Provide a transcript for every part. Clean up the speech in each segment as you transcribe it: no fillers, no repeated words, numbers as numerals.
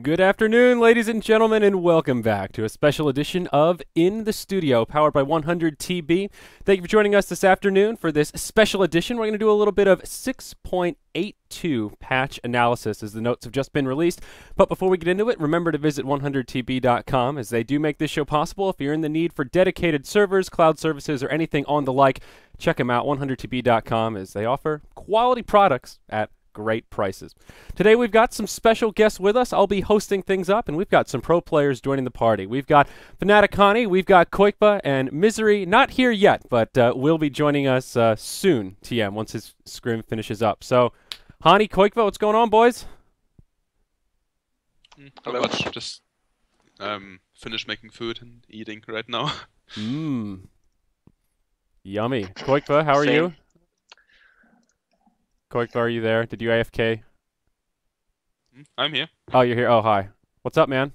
Good afternoon, ladies and gentlemen, and welcome back to a special edition of In the Studio, powered by 100TB. Thank you for joining us this afternoon for this special edition. We're going to do a little bit of 6.82 patch analysis as the notes have just been released. But before we get into it, remember to visit 100TB.com as they do make this show possible. If you're in the need for dedicated servers, cloud services, or anything on the like, check them out, 100TB.com, as they offer quality products at great prices. Today we've got some special guests with us. I'll be hosting things up, and we've got some pro players joining the party. We've got Fanaticani, we've got Koikba, and Misery, not here yet, but will be joining us soon, TM, once his scrim finishes up. So, Hani, Koikba, what's going on, boys? Not much, just finished making food and eating right now. Mmm. Yummy. Koikba, how are Same. you? Koikba, are you there? Did you AFK? I'm here. Oh, you're here. Oh, hi. What's up, man?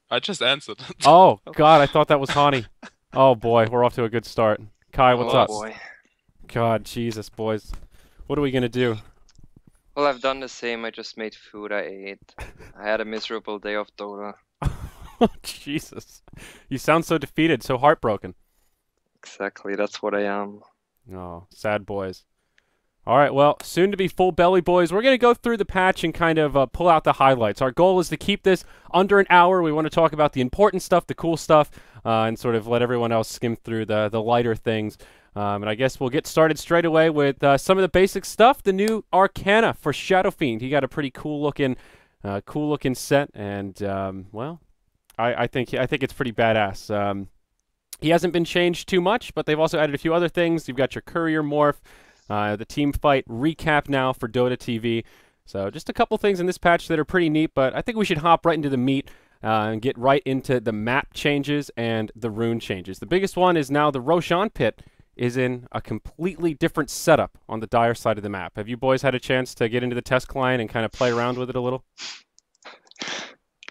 I just answered. Oh, God, I thought that was Hani. Oh, boy, we're off to a good start. Kai, what's Oh up? boy. God, Jesus, boys. What are we going to do? Well, I've done the same. I just made food. I ate. I had a miserable day of Dota. Jesus. You sound so defeated, so heartbroken. Exactly. That's what I am. Oh, sad boys. All right, well, soon to be full belly, boys. We're going to go through the patch and kind of pull out the highlights. Our goal is to keep this under an hour. We want to talk about the important stuff, the cool stuff, and sort of let everyone else skim through the lighter things. And I guess we'll get started straight away with some of the basic stuff. The new Arcana for Shadow Fiend. He got a pretty cool looking set, and well, I think it's pretty badass. He hasn't been changed too much, but they've also added a few other things. You've got your courier morph. The team fight recap now for Dota TV. So just a couple things in this patch that are pretty neat, but I think we should hop right into the meat and get right into the map changes and the rune changes. The biggest one is now the Roshan pit is in a completely different setup on the Dire side of the map. Have you boys had a chance to get into the test client and kind of play around with it a little?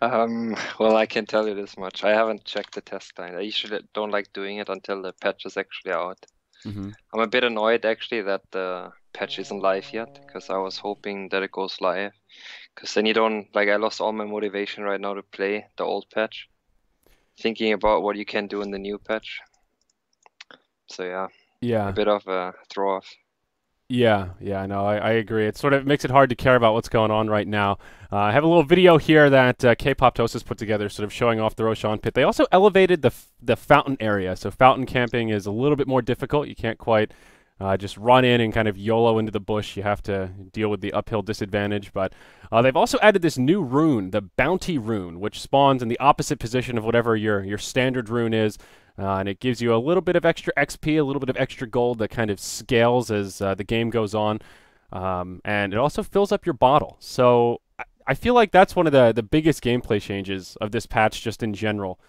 Well, I can tell you this much. I haven't checked the test client. I usually don't like doing it until the patch is actually out. Mm-hmm. I'm a bit annoyed actually that the patch isn't live yet, because I was hoping that it goes live. Because then you don't, like, I lost all my motivation right now to play the old patch. Thinking about what you can do in the new patch. So yeah, Yeah. a bit of a throw off. Yeah, no, I agree. It sort of makes it hard to care about what's going on right now. I have a little video here that K-Poptosis put together, sort of showing off the Roshan pit. They also elevated the fountain area, so fountain camping is a little bit more difficult. You can't quite just run in and kind of YOLO into the bush. You have to deal with the uphill disadvantage. But they've also added this new rune, the Bounty rune, which spawns in the opposite position of whatever your standard rune is. And it gives you a little bit of extra XP, a little bit of extra gold that kind of scales as the game goes on. And it also fills up your bottle. So I feel like that's one of the biggest gameplay changes of this patch just in general.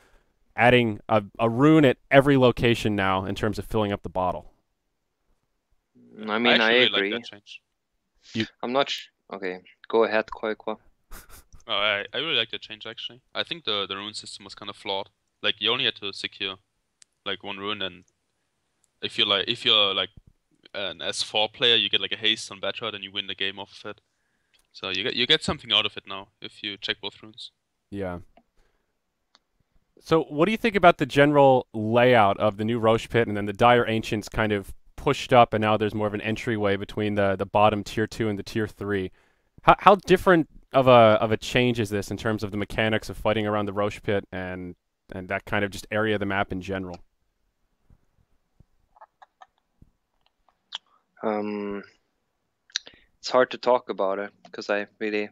Adding a rune at every location now in terms of filling up the bottle. I mean, I actually really agree. like that change. I'm not okay, go ahead, Koikwa. Oh, I really like that change actually. I think the rune system was kind of flawed. Like you only had to secure like one rune, and if you're like an S4 player, you get like a haste on Batroid and you win the game off of it. So you get something out of it now if you check both runes. Yeah. So what do you think about the general layout of the new Roche pit and then the Dire Ancients kind of pushed up, and now there's more of an entryway between the bottom tier 2 and the tier 3? How different of a change is this in terms of the mechanics of fighting around the Roche pit and that kind of just area of the map in general? It's hard to talk about it because I really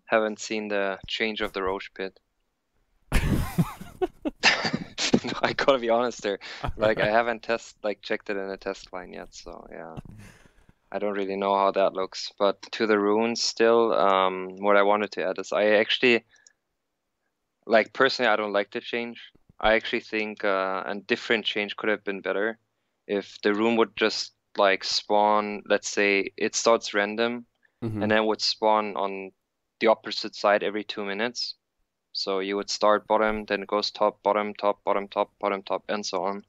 haven't seen the change of the Roche pit. No, I gotta be honest there. Like I haven't checked it in a test line yet, so yeah. I don't really know how that looks. But to the runes still, what I wanted to add is I actually personally I don't like the change. I actually think a different change could have been better if the rune would just like spawn, let's say it starts random and then would spawn on the opposite side every 2 minutes. So you would start bottom, then it goes top, bottom, top, bottom, top, bottom, top, and so on.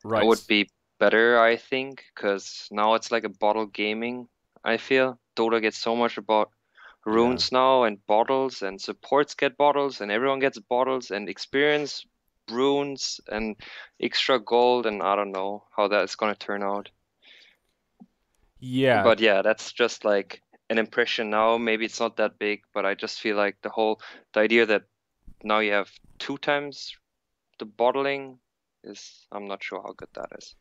Right. That would be better, I think, because now it's like a bottle gaming, I feel. Dota gets so much about runes now, and bottles, and supports get bottles, and everyone gets bottles, and experience, runes, and extra gold, and I don't know how that is going to turn out. Yeah. But yeah, that's just like an impression now. Maybe it's not that big, but I just feel like the idea that now you have 2 times the bottling is, I'm not sure how good that is.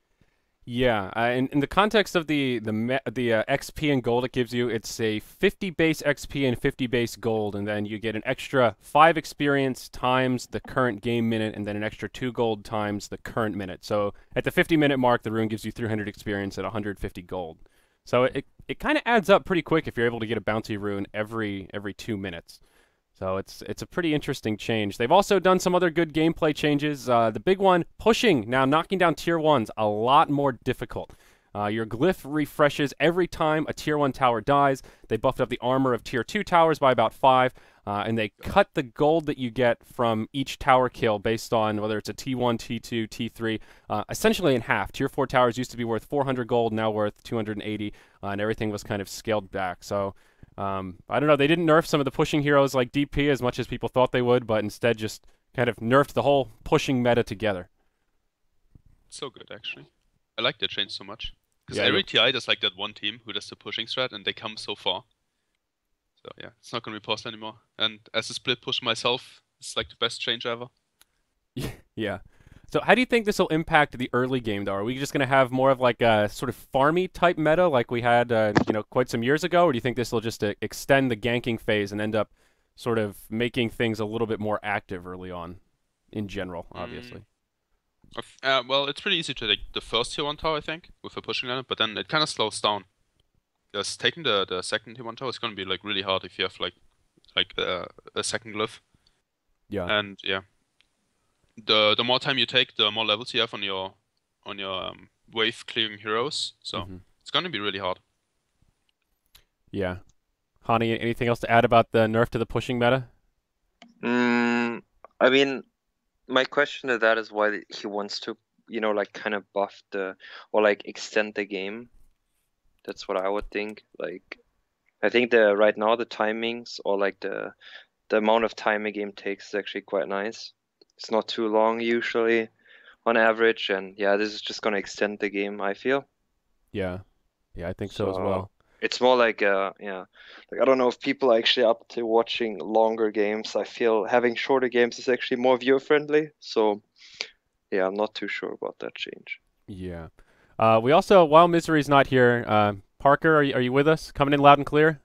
Yeah, in the context of the XP and gold it gives you, it's a 50 base XP and 50 base gold, and then you get an extra 5 experience times the current game minute, and then an extra 2 gold times the current minute. So at the 50-minute mark, the rune gives you 300 experience at 150 gold. So it kind of adds up pretty quick if you're able to get a bounty rune every 2 minutes. So it's a pretty interesting change. They've also done some other good gameplay changes. The big one, pushing, now knocking down tier 1s a lot more difficult. Your glyph refreshes every time a tier 1 tower dies. They buffed up the armor of tier 2 towers by about 5, and they cut the gold that you get from each tower kill based on whether it's a T1, T2, T3, essentially in half. Tier 4 towers used to be worth 400 gold, now worth 280, and everything was kind of scaled back. So I don't know, they didn't nerf some of the pushing heroes like DP as much as people thought they would, but instead just kind of nerfed the whole pushing meta together. So good, actually. I like that change so much. Because Yeah, every TI does like that one team who does the pushing strat and they come so far. So yeah, it's not going to be paused anymore. And as a split push myself, it's like the best change ever. Yeah. So how do you think this will impact the early game, though? Are we just going to have more of like a sort of farmy type meta like we had, quite some years ago? Or do you think this will just extend the ganking phase and end up sort of making things a little bit more active early on in general, obviously? Well, it's pretty easy to take the first tier 1 tower, I think, with a pushing lineup, but then it kind of slows down. Because taking the second tier 1 tower is going to be like really hard if you have like a second glyph. Yeah. And yeah. The more time you take, the more levels you have on your wave clearing heroes. So it's going to be really hard. Yeah. Hani, anything else to add about the nerf to the pushing meta? I mean, my question to that is why he wants to, like kind of buff or like extend the game. That's what I would think. Like, I think right now the timings or like the amount of time a game takes is actually quite nice. It's not too long usually on average, and yeah, this is just gonna extend the game, I feel. Yeah. Yeah, I think so as well. It's more like like I don't know if people are actually up to watching longer games. I feel having shorter games is actually more viewer friendly. So yeah, I'm not too sure about that change. Yeah. We also, while Misery's not here, Parker, are you with us? Coming in loud and clear?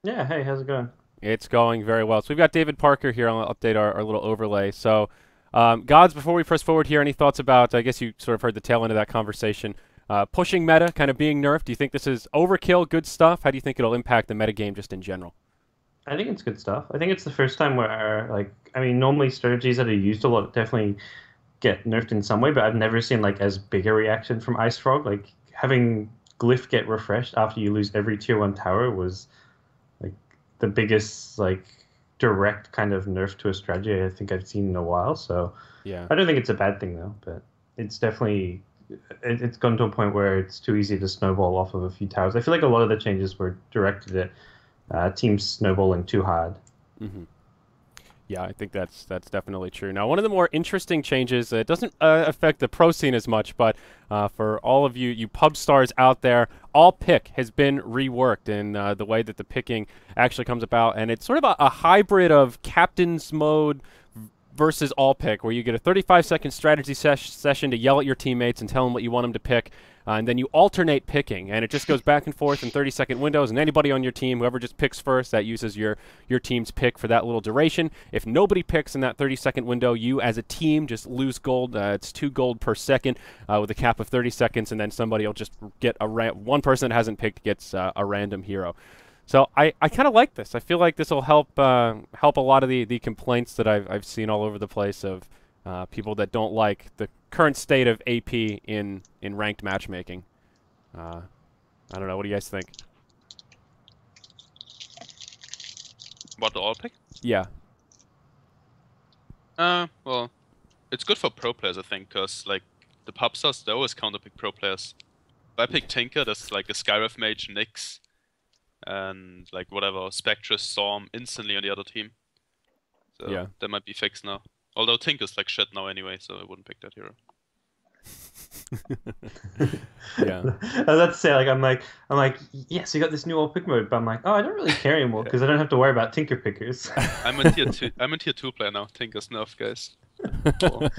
Yeah, hey, how's it going? It's going very well. So we've got David Parker here. I'll update our little overlay. So, Gods, before we press forward here, any thoughts about, I guess you sort of heard the tail end of that conversation, pushing meta kind of being nerfed? Do you think this is overkill, good stuff? How do you think it'll impact the metagame just in general? I think it's good stuff. I think it's the first time where, normally strategies that are used a lot definitely get nerfed in some way, but I've never seen, as big a reaction from Ice Frog. Like, having Glyph get refreshed after you lose every tier 1 tower was, the biggest, direct kind of nerf to a strategy I think I've seen in a while. So yeah, I don't think it's a bad thing, though, but it's definitely... It's gone to a point where it's too easy to snowball off of a few towers. I feel like a lot of the changes were directed at teams snowballing too hard. Yeah, I think that's definitely true. Now, one of the more interesting changes, it doesn't affect the pro scene as much, but for all of you pub stars out there, all pick has been reworked in the way that the picking actually comes about, and it's sort of a hybrid of captain's mode versus all pick, where you get a 35-second strategy session to yell at your teammates and tell them what you want them to pick, and then you alternate picking, and it just goes back and forth in 30-second windows, and anybody on your team, whoever just picks first, that uses your team's pick for that little duration. If nobody picks in that 30-second window, you as a team just lose gold. It's 2 gold per second with a cap of 30 seconds, and then somebody will just get one person that hasn't picked gets a random hero. So I kind of like this. I feel like this will help a lot of the complaints that I've seen all over the place of people that don't like the current state of AP in ranked matchmaking. I don't know. What do you guys think? What, the all pick? Yeah. Well, it's good for pro players, I think, because the pub stars, they always counterpick pro players. If I pick Tinker, there's like a Skyref Mage, Nyx, and like whatever Spectre Storm instantly on the other team. So Yeah. that might be fixed now. Although Tink is like shit now anyway, so I wouldn't pick that hero. Yeah. I was about to say, like, I'm like, yes, you got this new all pick mode, but I'm like, oh, I don't really care anymore because I don't have to worry about Tinker Pickers. I'm a tier 2. I'm a tier 2 player now. Tink is nerfed, guys. Cool.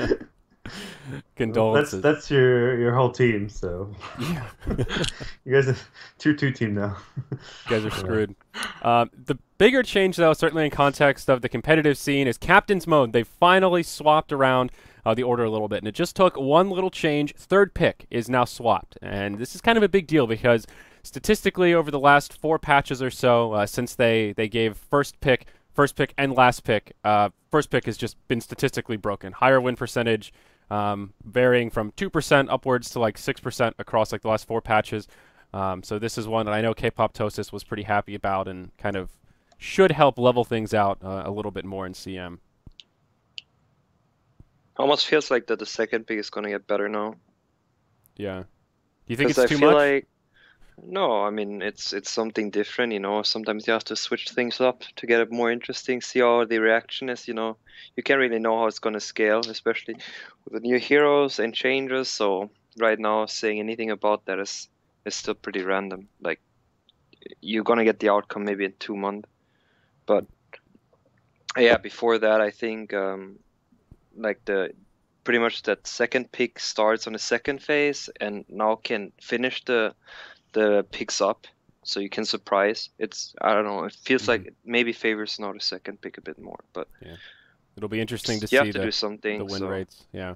Condolences. That's your whole team. So Yeah. you guys are tier 2 team now. You guys are screwed. The bigger change, though, certainly in context of the competitive scene, is Captain's Mode. They finally swapped around the order a little bit, and it just took one little change. Third pick is now swapped, and this is kind of a big deal because statistically over the last 4 patches or so, since they gave first pick, and last pick, first pick has just been statistically broken. Higher win percentage, varying from 2% upwards to like 6% across like the last 4 patches. So this is one that I know K-Poptosis was pretty happy about and kind of should help level things out a little bit more in CM. Almost feels like that the second pick is gonna get better now. Yeah. Do you think it's I too feel much? like no, I mean it's something different, you know. Sometimes you have to switch things up to get it more interesting, see how the reaction is, you know. You can't really know how it's gonna scale, especially with the new heroes and changes. So right now saying anything about that is still pretty random. Like you're gonna get the outcome maybe in 2 months. But yeah, before that I think like pretty much that second pick starts on the second phase and now can finish the picks up, so you can surprise. I don't know, it feels like it maybe favors now the second pick a bit more, but It'll be interesting to you see have to do something. the win so. rates. Yeah.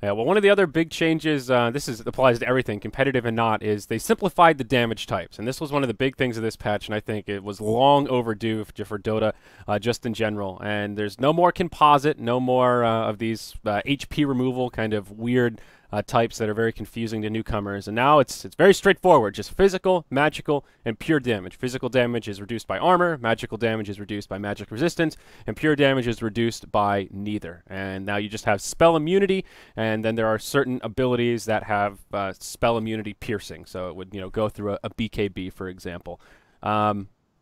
Yeah, well, one of the other big changes, applies to everything, competitive and not, is they simplified the damage types. And this was one of the big things of this patch, and I think it was long overdue for Dota just in general. And there's no more composite, no more of these HP removal kind of weird types that are very confusing to newcomers. And now it's very straightforward, just physical, magical, and pure damage. Physical damage is reduced by armor, magical damage is reduced by magic resistance, and pure damage is reduced by neither. And now you just have spell immunity, and then there are certain abilities that have spell immunity piercing. So it would go through a BKB, for example.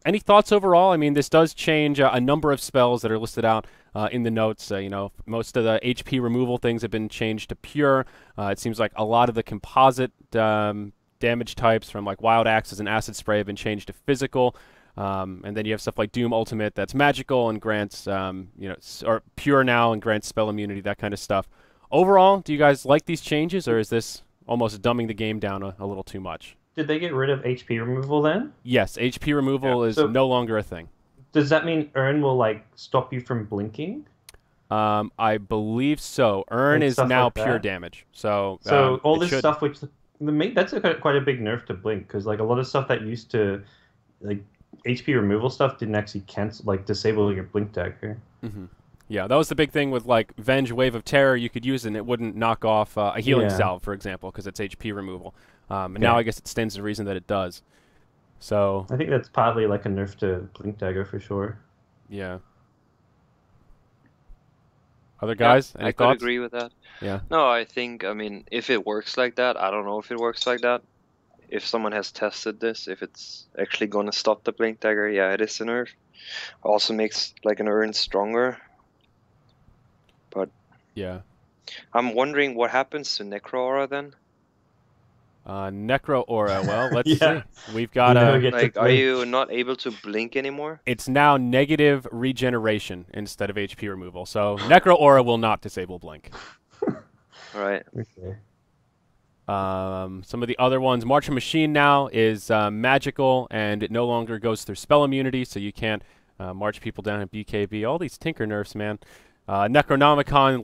Any thoughts overall? I mean, this does change a number of spells that are listed out in the notes. Most of the HP removal things have been changed to pure. It seems like a lot of the composite damage types from like Wild Axes and Acid Spray have been changed to physical. And then you have stuff like Doom Ultimate that's magical and grants, or pure now and grants spell immunity, that kind of stuff. Overall, do you guys like these changes, or is this almost dumbing the game down a little too much? Did they get rid of HP removal then? Yes, HP removal is no longer a thing. Does that mean Earn will like stop you from blinking? I believe so. Earn is now like pure that. damage. So all this stuff, which that's quite a big nerf to blink, because like a lot of stuff that used to like HP removal stuff didn't actually cancel, like disable your blink dagger. Mm-hmm. Yeah, that was the big thing with like Venge Wave of Terror. You could use it and it wouldn't knock off a healing salve, for example, because it's HP removal. And now I guess it stands to reason that it does. So I think that's partly like a nerf to blink dagger for sure. Yeah. Other guys, any I thoughts? could agree with that. Yeah. No, I think, I mean, if it works like that, I don't know if it works like that. If someone has tested this, if it's actually going to stop the blink dagger, yeah, it is a nerf. Also makes like an Earn stronger. But Yeah. I'm wondering what happens to Necro Aura then. Necro Aura. Well, let's Yeah. see. We've got like, are you not able to blink anymore? It's now negative regeneration instead of HP removal. So Necro Aura will not disable blink. All right. Okay. Some of the other ones, Marching Machine now is magical, and it no longer goes through spell immunity, so you can't march people down at BKB. All these tinker nerfs, man. Necronomicon,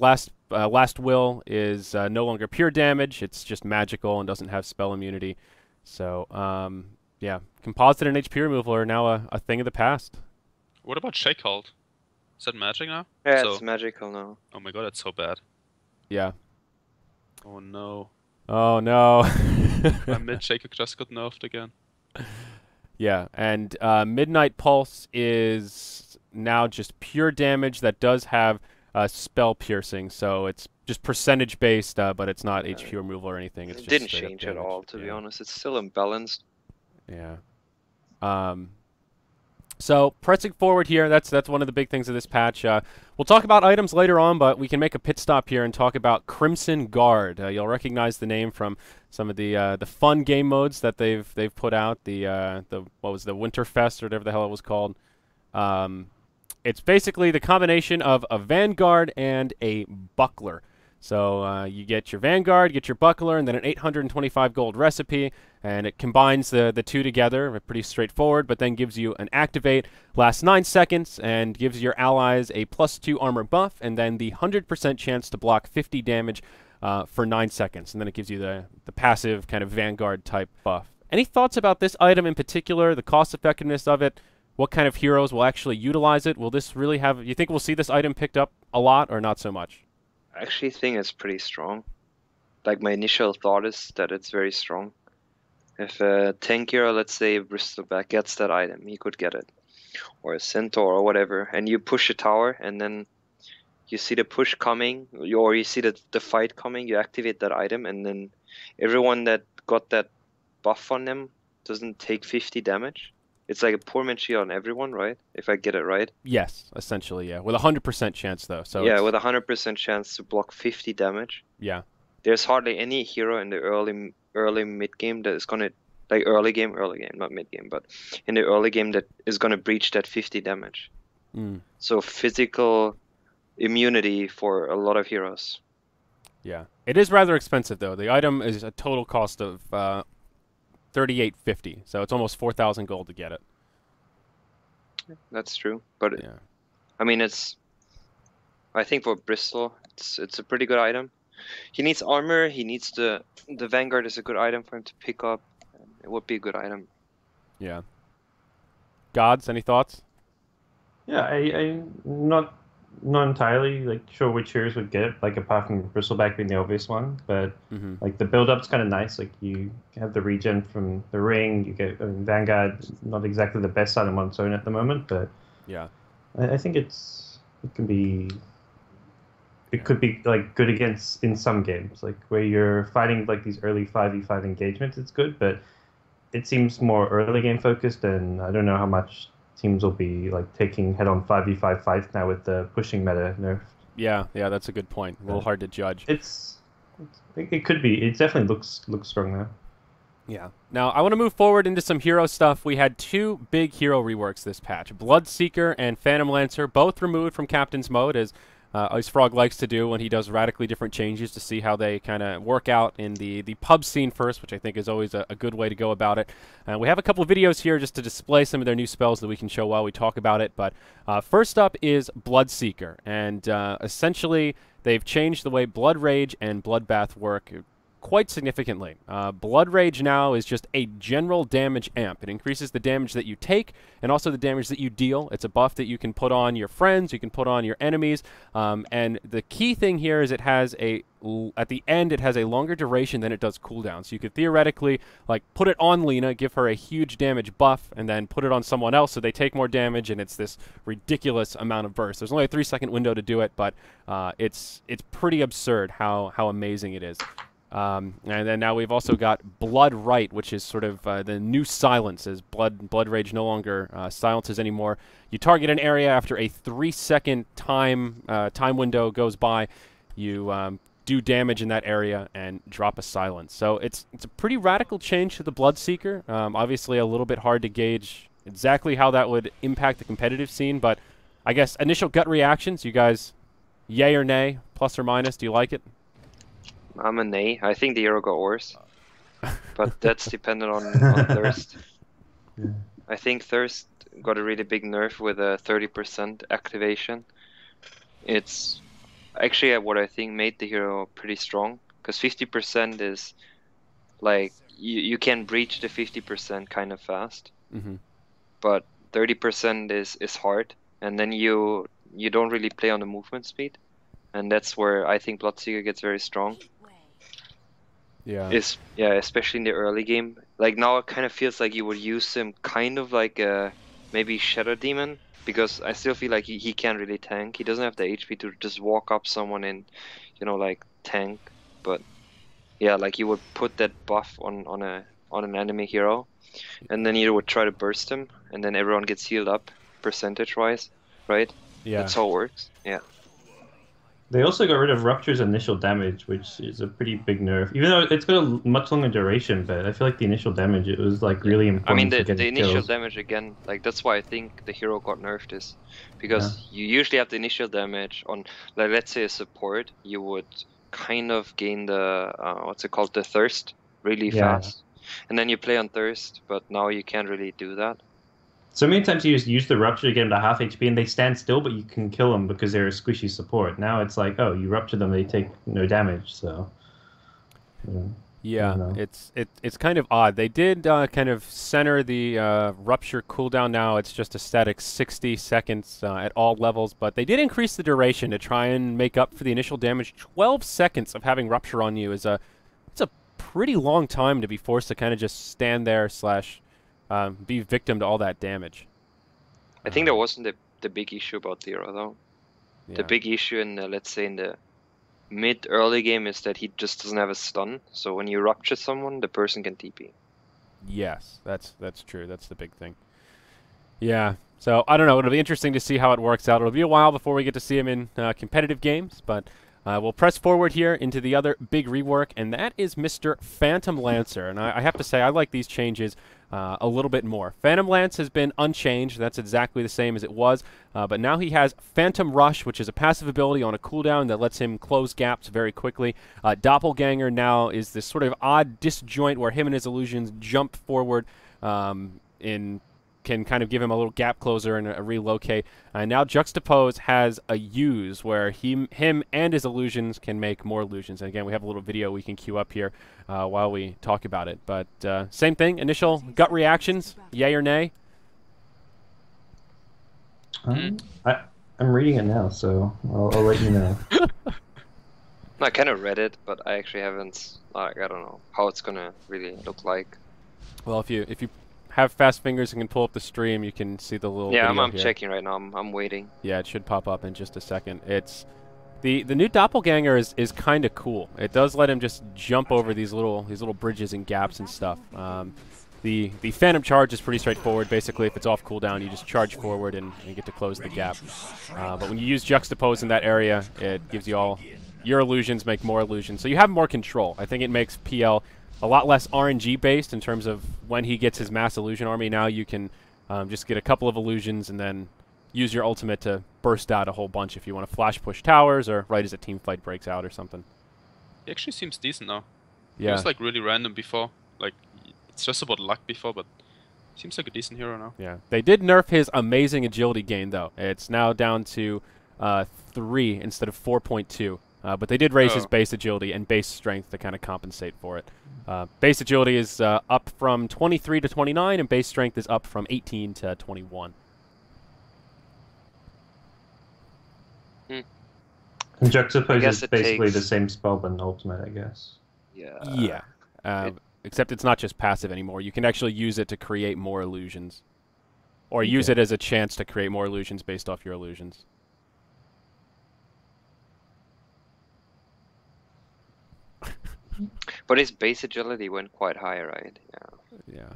Last Will, is no longer pure damage. It's just magical and doesn't have spell immunity. So, yeah, composite and HP removal are now a thing of the past. What about Shakehold? Is that magic now? Yeah, So- it's magical now. Oh my god, that's so bad. Yeah. Oh no. Oh, no. My mid shaker just got nerfed again. Yeah, and Midnight Pulse is now just pure damage that does have spell piercing, so it's just percentage based, but it's not HP removal or anything. It's It just didn't straight up change at damage. all, to be Yeah. honest. It's still imbalanced. Yeah. So pressing forward here, that's one of the big things of this patch. We'll talk about items later on, but we can make a pit stop here and talk about Crimson Guard. You'll recognize the name from some of the fun game modes that they've put out. The what was the Winterfest or whatever the hell it was called. It's basically the combination of a Vanguard and a Buckler. So you get your Vanguard, get your Buckler, and then an 825 gold recipe, and it combines the two together. Pretty straightforward, but then gives you an activate, lasts 9 seconds, and gives your allies a +2 armor buff, and then the 100% chance to block 50 damage for 9 seconds. And then it gives you the passive kind of Vanguard type buff. Any thoughts about this item in particular, the cost effectiveness of it? What kind of heroes will actually utilize it? Will this really have... You think we'll see this item picked up a lot or not so much? I actually think it's pretty strong. Like, my initial thought is that it's very strong. If a tank hero, let's say Bristleback, gets that item, he could get it. Or a Centaur or whatever. And you push a tower, and then you see the push coming, or you see the fight coming, you activate that item, and then everyone that got that buff on them doesn't take 50 damage. It's like a poor man's shield on everyone, right? If I get it right. Yes, essentially, yeah. With a 100% chance, though. So yeah, with a 100% chance to block 50 damage. Yeah. There's hardly any hero in the early mid game that is gonna, like early game, not mid game, but in the early game that is gonna breach that 50 damage. So physical immunity for a lot of heroes. Yeah. It is rather expensive, though. The item is a total cost of 3850, so it's almost 4,000 gold to get it. That's true, but yeah. I mean, I think for Bristol, it's a pretty good item. He needs armor. He needs the Vanguard is a good item for him to pick up. It would be a good item. Yeah. Gods, any thoughts? Yeah, I'm not entirely like sure which heroes would get it, like apart from Bristleback being the obvious one, but like the build-up's kind of nice. Like you have the regen from the ring, you get Vanguard, not exactly the best item on its own at the moment, but yeah, I think it could be like good against in some games, like where you're fighting like these early 5v5 engagements. It's good, but it seems more early game focused, and I don't know how much teams will be like taking head-on 5v5 fights now with the pushing meta nerfed. Yeah, that's a good point. A little hard to judge. It could be. It definitely looks strong now. Yeah. Now, I want to move forward into some hero stuff. We had 2 big hero reworks this patch. Bloodseeker and Phantom Lancer, both removed from Captain's Mode, as Ice Frog likes to do when he does radically different changes to see how they kind of work out in the pub scene first, which I think is always a good way to go about it. We have a couple of videos here just to display some of their new spells that we can show while we talk about it. But first up is Bloodseeker, and essentially they've changed the way Blood Rage and Bloodbath work quite significantly. Blood Rage now is just a general damage amp. It increases the damage that you take and also the damage that you deal. It's a buff that you can put on your friends, you can put on your enemies, and the key thing here is it has at the end it has a longer duration than it does cooldown. So you could theoretically like put it on Lena, give her a huge damage buff, and then put it on someone else so they take more damage, and it's this ridiculous amount of burst. There's only a 3-second window to do it, but it's pretty absurd how amazing it is. And then now we've also got Blood Right, which is sort of the new silence, as Blood Rage no longer silences anymore. You target an area after a 3-second time window goes by. You do damage in that area and drop a silence. So it's a pretty radical change to the Bloodseeker. Obviously a little bit hard to gauge exactly how that would impact the competitive scene, but I guess initial gut reactions, you guys, yay or nay, plus or minus, do you like it? I'm a nay. I think the hero got worse, but that's dependent on Thirst. Yeah. I think Thirst got a really big nerf with a 30% activation. It's actually what I think made the hero pretty strong, because 50% is like you can breach the 50% kind of fast, but 30% is hard, and then you don't really play on the movement speed, and that's where I think Bloodseeker gets very strong. Yeah. Especially in the early game. Like now it kind of feels like you would use him kind of like a maybe Shadow Demon, because I still feel like he can't really tank. He doesn't have the HP to just walk up someone and, like tank. But yeah, like you would put that buff on on an enemy hero, and then you would try to burst him, and then everyone gets healed up percentage-wise, right? Yeah. That's how it works. Yeah. They also got rid of Rupture's initial damage, which is a pretty big nerf. Even though it's got a much longer duration, but I feel like the initial damage, it was like really important I mean, for the getting initial kills. damage again, like that's why I think the hero got nerfed is because you usually have the initial damage on, like, let's say a support, you would kind of gain the what's it called, the thirst really Yeah. fast, and then you play on thirst, but now you can't really do that. So many times you just use the Rupture to get them to half HP and they stand still, but you can kill them because they're a squishy support. Now it's like, oh, you Rupture them, they take no damage, so... Yeah, it's kind of odd. They did kind of center the Rupture cooldown now. It's just a static 60 seconds at all levels, but they did increase the duration to try and make up for the initial damage. 12 seconds of having Rupture on you is it's a pretty long time to be forced to kind of just stand there slash be victim to all that damage. I think that wasn't the big issue about the hero though. Yeah. The big issue in let's say in the mid-early game is that he just doesn't have a stun, so when you Rupture someone, the person can TP. Yes, that's true. That's the big thing. Yeah, so I don't know. It'll be interesting to see how it works out. It'll be a while before we get to see him in competitive games, but we'll press forward here into the other big rework, and that is Mr. Phantom Lancer. And I have to say, I like these changes a little bit more. Phantom Lance has been unchanged. That's exactly the same as it was. But now he has Phantom Rush, which is a passive ability on a cooldown that lets him close gaps very quickly. Doppelganger now is this sort of odd disjoint where him and his illusions jump forward can kind of give him a little gap closer and a relocate. Now Juxtapose has a use where him and his illusions can make more illusions. And again, we have a little video we can queue up here while we talk about it. But same thing, initial gut reactions, yay or nay? I'm reading it now, so I'll let you know. I kind of read it, but I actually haven't, like, I don't know how it's gonna really look like. Well, if you have fast fingers and can pull up the stream, you can see the little Yeah, video I'm here. checking right now. I'm waiting. Yeah, it should pop up in just a second. It's the new doppelganger is kind of cool. It does let him just jump over these little bridges and gaps and stuff. The phantom charge is pretty straightforward. Basically, if it's off cooldown, you just charge forward and you get to close the gap. But when you use juxtapose in that area, it gives you all your illusions make more illusions, so you have more control. I think it makes PL a lot less RNG based in terms of when he gets his mass illusion army. Now you can just get a couple of illusions and then use your ultimate to burst out a whole bunch if you want to flash push towers or right as a team fight breaks out or something. He actually seems decent now. Yeah. He was like really random before. Like it's just about luck before, but seems like a decent hero now. Yeah. They did nerf his amazing agility gain though. It's now down to 3 instead of 4.2. But they did raise his base agility and base strength to kind of compensate for it. Base agility is up from 23 to 29, and base strength is up from 18 to 21. And Juxtapose is it basically takes- the same spell but an ultimate, I guess. Yeah. Yeah. Except it's not just passive anymore. You can actually use it to create more illusions. Or use it as a chance to create more illusions based off your illusions. But his base agility went quite high, right? Yeah. Yeah.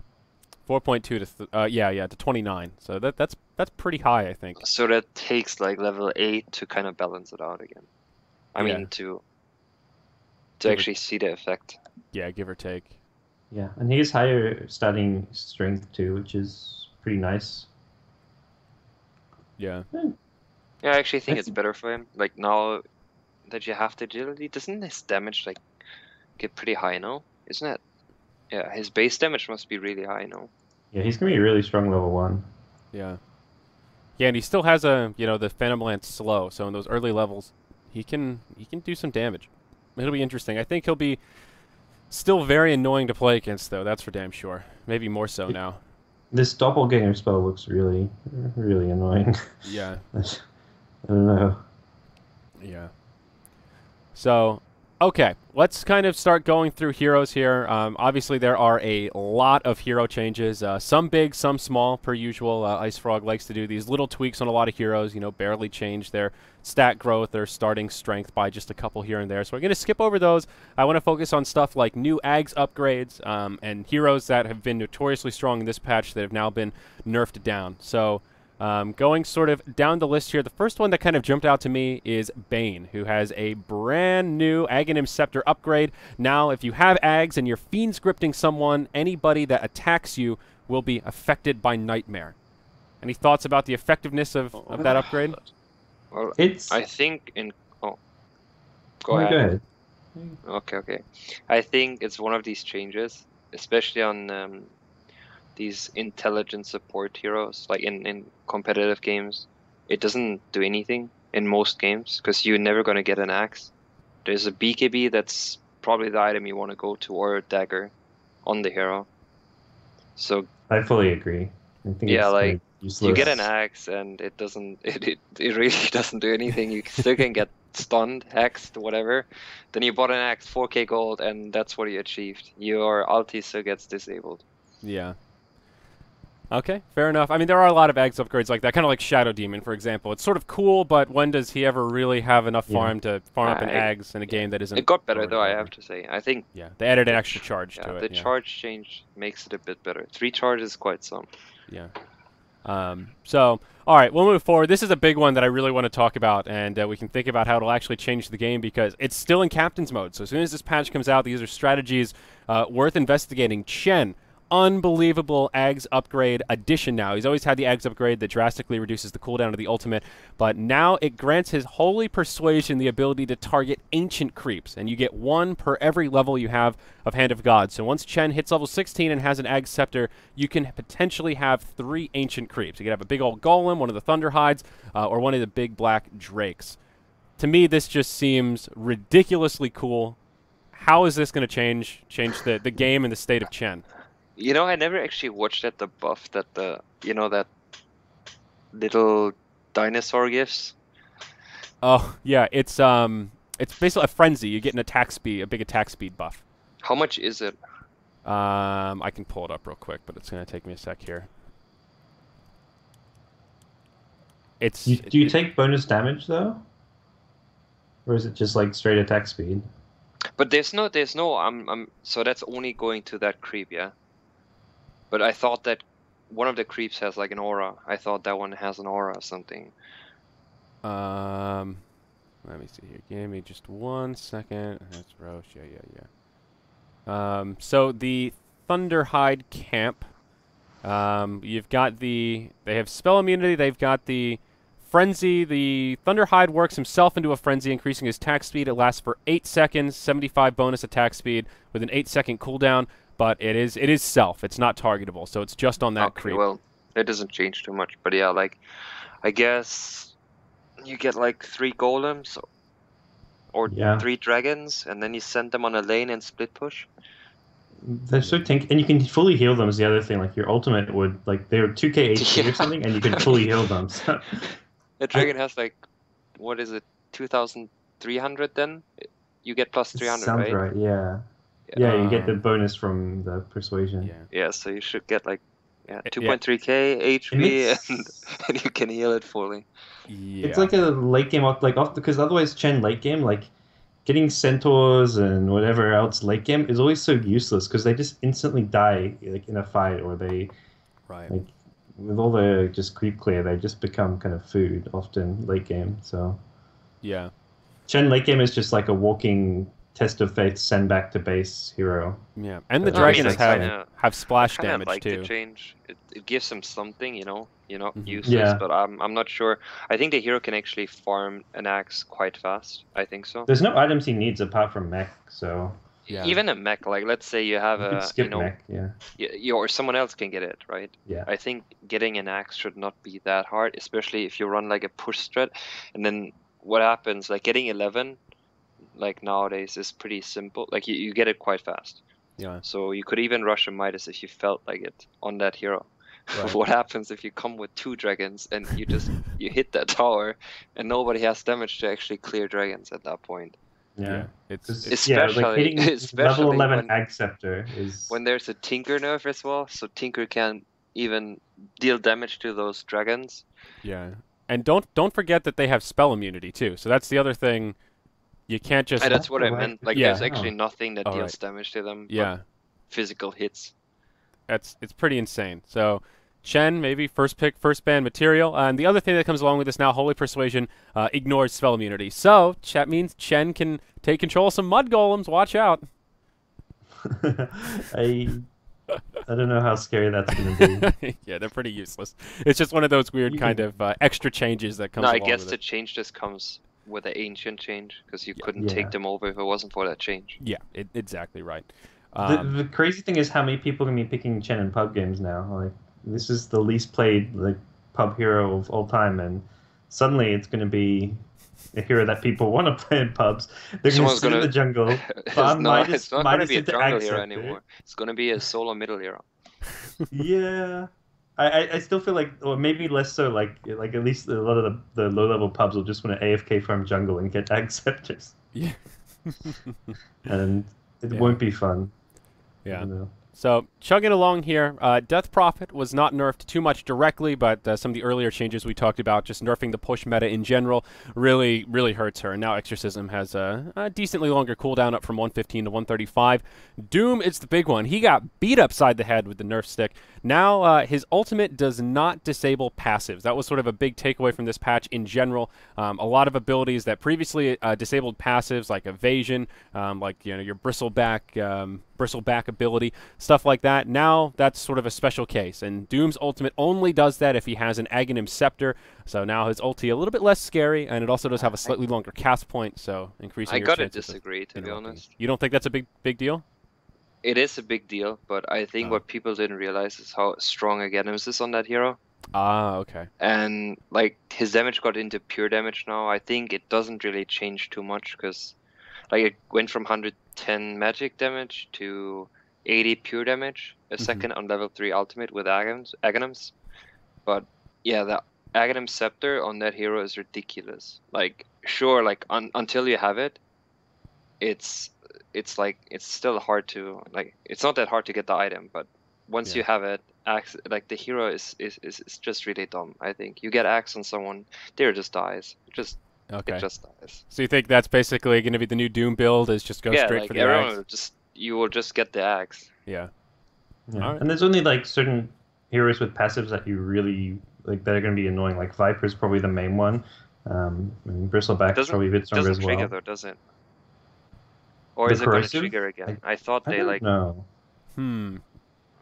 4.2 to 29. So that's pretty high, I think. So that takes like level 8 to kind of balance it out again. I Yeah. mean to Give it- actually see the effect. Yeah, give or take. Yeah, and he has higher starting strength too, which is pretty nice. Yeah. Yeah, I actually think it's better for him. Like now that you have the agility, doesn't his damage like get pretty high now? Isn't it? Yeah, his base damage must be really high now. Yeah, he's gonna be a really strong level 1. Yeah. Yeah, and he still has the Phantom Lance slow, so in those early levels, he can do some damage. It'll be interesting. I think he'll be still very annoying to play against, though. That's for damn sure. Maybe more so now. This doppelganger spell looks really, really annoying. Yeah. I don't know. Yeah. So, Okay, let's kind of start going through heroes here. Obviously, there are a lot of hero changes, some big, some small, per usual. Ice Frog likes to do these little tweaks on a lot of heroes, you know, barely change their stat growth or starting strength by just a couple here and there. So we're going to skip over those. I want to focus on stuff like new Ags upgrades and heroes that have been notoriously strong in this patch that have now been nerfed down. So going sort of down the list here, the first one that kind of jumped out to me is Bane, who has a brand new Aghanim Scepter upgrade. Now, if you have Ags and you're Fiends Gripting someone, anybody that attacks you will be affected by Nightmare. Any thoughts about the effectiveness of that upgrade? Well, It's I think in go Go ahead. ahead. Okay. I think it's one of these changes, especially on these intelligent support heroes, like in competitive games. It doesn't do anything in most games because you're never going to get an axe. There's a BKB that's probably the item you want to go to, or a dagger on the hero. So I fully agree. I think yeah, it's like, kind of useless. you get an axe and it doesn't it really doesn't do anything. You still can get stunned, hexed, whatever. Then you bought an axe, 4k gold, and that's what you achieved. Your ulti still gets disabled. Yeah. Okay, fair enough. I mean, there are a lot of Ags upgrades like that, kind of like Shadow Demon, for example. It's sort of cool, but when does he ever really have enough farm to farm up an Ags in a game that isn't... It got better already though, I over? have to say. I think Yeah, they added an extra charge to it. the charge change makes it a bit better. 3 charges is quite some. Yeah. So, all right, we'll move forward. This is a big one that I really want to talk about, and we can think about how it'll actually change the game because it's still in Captain's mode. So as soon as this patch comes out, these are strategies worth investigating. Chen, unbelievable Ags upgrade addition now. He's always had the Ags upgrade that drastically reduces the cooldown of the ultimate, but now it grants his Holy Persuasion the ability to target ancient creeps, and you get 1 per every level you have of Hand of God. So once Chen hits level 16 and has an Ags Scepter, you can potentially have 3 ancient creeps. You can have a big old golem, one of the Thunder Hides, or one of the big black drakes. To me, this just seems ridiculously cool. How is this going to change the game and the state of Chen? You know, I never actually watched that the buff that that little dinosaur gives. Oh yeah, it's basically a frenzy. You get an attack speed, a big attack speed buff. How much is it? I can pull it up real quick, but it's gonna take me a sec here. It's Do you take bonus damage though, or is it just like straight attack speed? But there's no so that's only going to that creep, yeah. But I thought that one of the creeps has like an aura. I thought that one has an aura or something. Let me see here. Give me just 1 second. That's Roche. Yeah. So the Thunderhide camp. You've got they have spell immunity. They've got the frenzy. The Thunderhide works himself into a frenzy, increasing his attack speed. It lasts for 8 seconds, 75 bonus attack speed with an 8-second cooldown. But it is self. It's not targetable, so it's just on that creep. Well, it doesn't change too much. But yeah, like, I guess you get like 3 golems or 3 dragons, and then you send them on a lane and split push. They're so tanky, and you can fully heal them is the other thing. Like your ultimate would, like, they're 2k HP or something, and you can fully heal them. So. The dragon has like, what is it, 2,300 then? You get plus 300, Sounds right? right, yeah. Yeah, you get the bonus from the persuasion. Yeah, so you should get like 2.3k HP and you can heal it fully. Yeah. It's like a late game, because otherwise Chen late game, like getting centaurs and whatever else late game is always so useless because they just instantly die like in a fight, or they like with all the just creep clear, they just become kind of food often late game. So yeah, Chen late game is just like a walking test of faith, send back to base hero. Yeah, and the dragons have splash damage like too. The change. It gives them something, useless. Yeah. But I'm not sure. I think the hero can actually farm an axe quite fast. I think so. There's no items he needs apart from mech, so even a mech. Like let's say you have you could skip mech, or someone else can get it, right? Yeah. I think getting an axe should not be that hard, especially if you run like a push strat, and then what happens? Like getting 11. Like nowadays is pretty simple. Like you get it quite fast. Yeah. So you could even rush a Midas if you felt like it on that hero. Right. What happens if you come with 2 dragons and you hit that tower and nobody has damage to actually clear dragons at that point? Yeah. It's Especially- like hitting especially level 11 when- Ag Scepter is... When there's a Tinker nerf as well, so Tinker can even deal damage to those dragons. yeah. And don't forget that they have spell immunity too. So that's the other thing. You can't just And that's what I right. meant. Like, Yeah. there's actually nothing that Oh, deals right. damage to them. but yeah. physical hits. It's pretty insane. So Chen, maybe first pick, first ban material. And the other thing that comes along with this now, Holy Persuasion ignores spell immunity. So that means Chen can take control of some mud golems. Watch out. I don't know how scary that's going to be. Yeah, they're pretty useless. It's just one of those weird You kind can- of extra changes that comes No, I along guess with the it. change just comes with the ancient change, because you Yeah. couldn't Yeah. take them over if it wasn't for that change. Yeah, exactly right. The crazy thing is how many people are going to be picking Chen in pub games now. Like, this is the least played like pub hero of all time, and suddenly it's going to be a hero that people want to play in pubs. They're going to Someone's sit in gonna- the jungle, It's farm not, Midas, it's not going to Midas be a into jungle Ag hero Scepter. anymore. It's going to be a solo middle hero. Yeah. I still feel like, or maybe less so, like at least a lot of the low level pubs will just want to AFK farm jungle and get Ag Scepters. Yeah. And it Yeah. won't be fun. Yeah. You know. So chugging along here, Death Prophet was not nerfed too much directly, but some of the earlier changes we talked about, just nerfing the push meta in general, really hurts her. And now Exorcism has a decently longer cooldown, up from 115 to 135. Doom is the big one. He got beat upside the head with the nerf stick. Now his ultimate does not disable passives. That was sort of a big takeaway from this patch in general. A lot of abilities that previously disabled passives, like evasion, like your bristleback ability, stuff like that. Now that's sort of a special case, and Doom's ultimate only does that if he has an Aghanim Scepter. So now his ulti a little bit less scary, and it also does have a slightly longer cast point, so increasing I your gotta chances of disagree, to be interrupting. honest. You don't think that's a big deal? It is a big deal, but I think Oh. what people didn't realize is how strong Aghanim is on that hero. Ah, okay. And like his damage got into pure damage now. I think it doesn't really change too much, because like it went from 110 magic damage to 80 pure damage a second on level 3 ultimate with Aghanims. But yeah, the Aghanim Scepter on that hero is ridiculous. Like, sure, like until you have it, it's like it's still hard to, like, it's not that hard to get the item, but once Yeah. you have it, like the hero is just really dumb. I think you get axe on someone, there just dies. Okay. It just dies. So you think that's basically going to be the new Doom build, is just go Yeah, straight like for the everyone axe? will you will just get the axe. Yeah. Yeah. Alright. And there's only like certain heroes with passives that you really like that are going to be annoying. Like Viper is probably the main one. And Bristleback is Doesn't- probably a bit stronger Doesn't as well. trigger though, does it? Or The is it going to corrosive? trigger again? I thought I they don't like. know.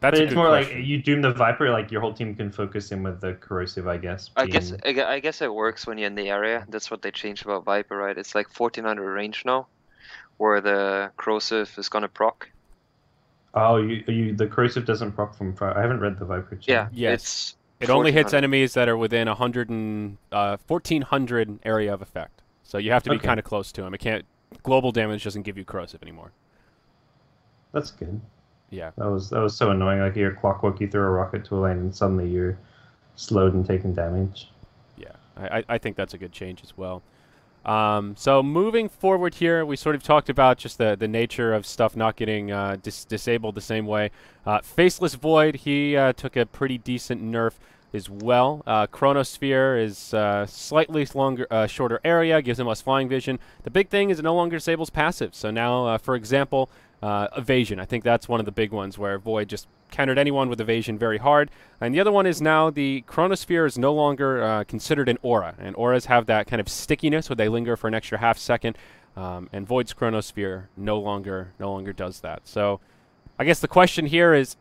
That's But a it's good more question. like you doom the Viper, like your whole team can focus in with the corrosive, I guess. I guess being- I guess it works when you're in the area. That's what they changed about Viper, right? It's like 1400 range now, where the corrosive is gonna proc. Oh, the corrosive doesn't proc from far. I haven't read the Viper chain. Yeah. Yes. It's It only hits 1400. enemies that are within 1400 area of effect. So you have to be Okay. kind of close to him. It can't. Global damage doesn't give you corrosive anymore. That's good. Yeah. That was so annoying. Like you're clockwork, you throw a rocket to a lane, and suddenly you're slowed and taking damage. Yeah. I think that's a good change as well. So moving forward here, we sort of talked about just the nature of stuff not getting disabled the same way. Faceless Void, he took a pretty decent nerf as well. Chronosphere is slightly shorter area, gives him less flying vision. The big thing is it no longer disables passive. So now, for example, evasion. I think that's one of the big ones where Void just countered anyone with evasion very hard. And the other one is now the Chronosphere is no longer considered an aura. And auras have that kind of stickiness where they linger for an extra half second. And Void's Chronosphere no longer does that. So I guess the question here is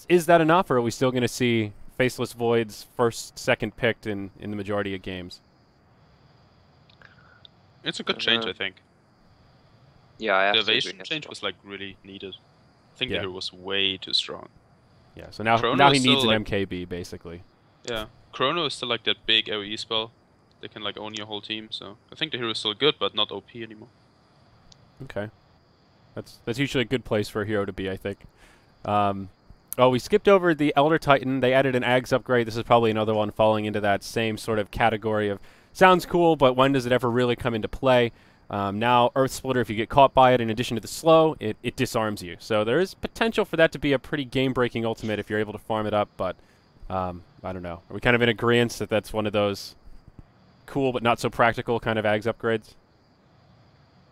that enough, or are we still going to see Faceless Void's first, second picked in the majority of games? It's a good change, I think. Yeah, I have The to agree evasion as change well. was like really needed. I think Yeah. the hero was way too strong. Yeah, so now Chrono he is needs still, an like- MKB, basically. Yeah, Chrono is still like that big AoE spell. They can like own your whole team, so I think the hero is still good, but not OP anymore. Okay. That's usually a good place for a hero to be, I think. Oh, we skipped over the Elder Titan. They added an Ags upgrade. This is probably another one falling into that same sort of category of sounds cool, but when does it ever really come into play? Now, Earth Splitter, if you get caught by it, in addition to the slow, it disarms you. So there is potential for that to be a pretty game-breaking ultimate if you're able to farm it up, but I don't know. Are we kind of in agreement that that's one of those cool but not so practical kind of Ags upgrades?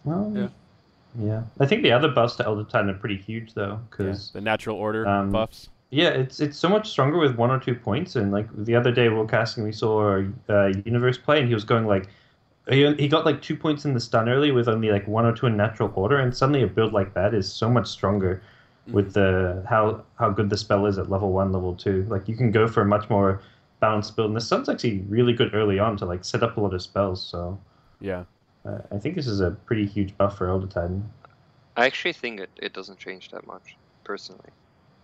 Well, yeah. I think the other buffs to Elder Titan are pretty huge though, because the natural order buffs. yeah, it's so much stronger with 1 or 2 points. And like the other day we were casting, we saw Universe play, and he was going like he got like 2 points in the stun early with only like 1 or 2 in natural order, and suddenly a build like that is so much stronger with the how good the spell is at level 1, level 2. Like you can go for a much more balanced build, and the stun's actually really good early on to like set up a lot of spells. So yeah. I think this is a pretty huge buff for Elder Titan. I actually think it doesn't change that much, personally.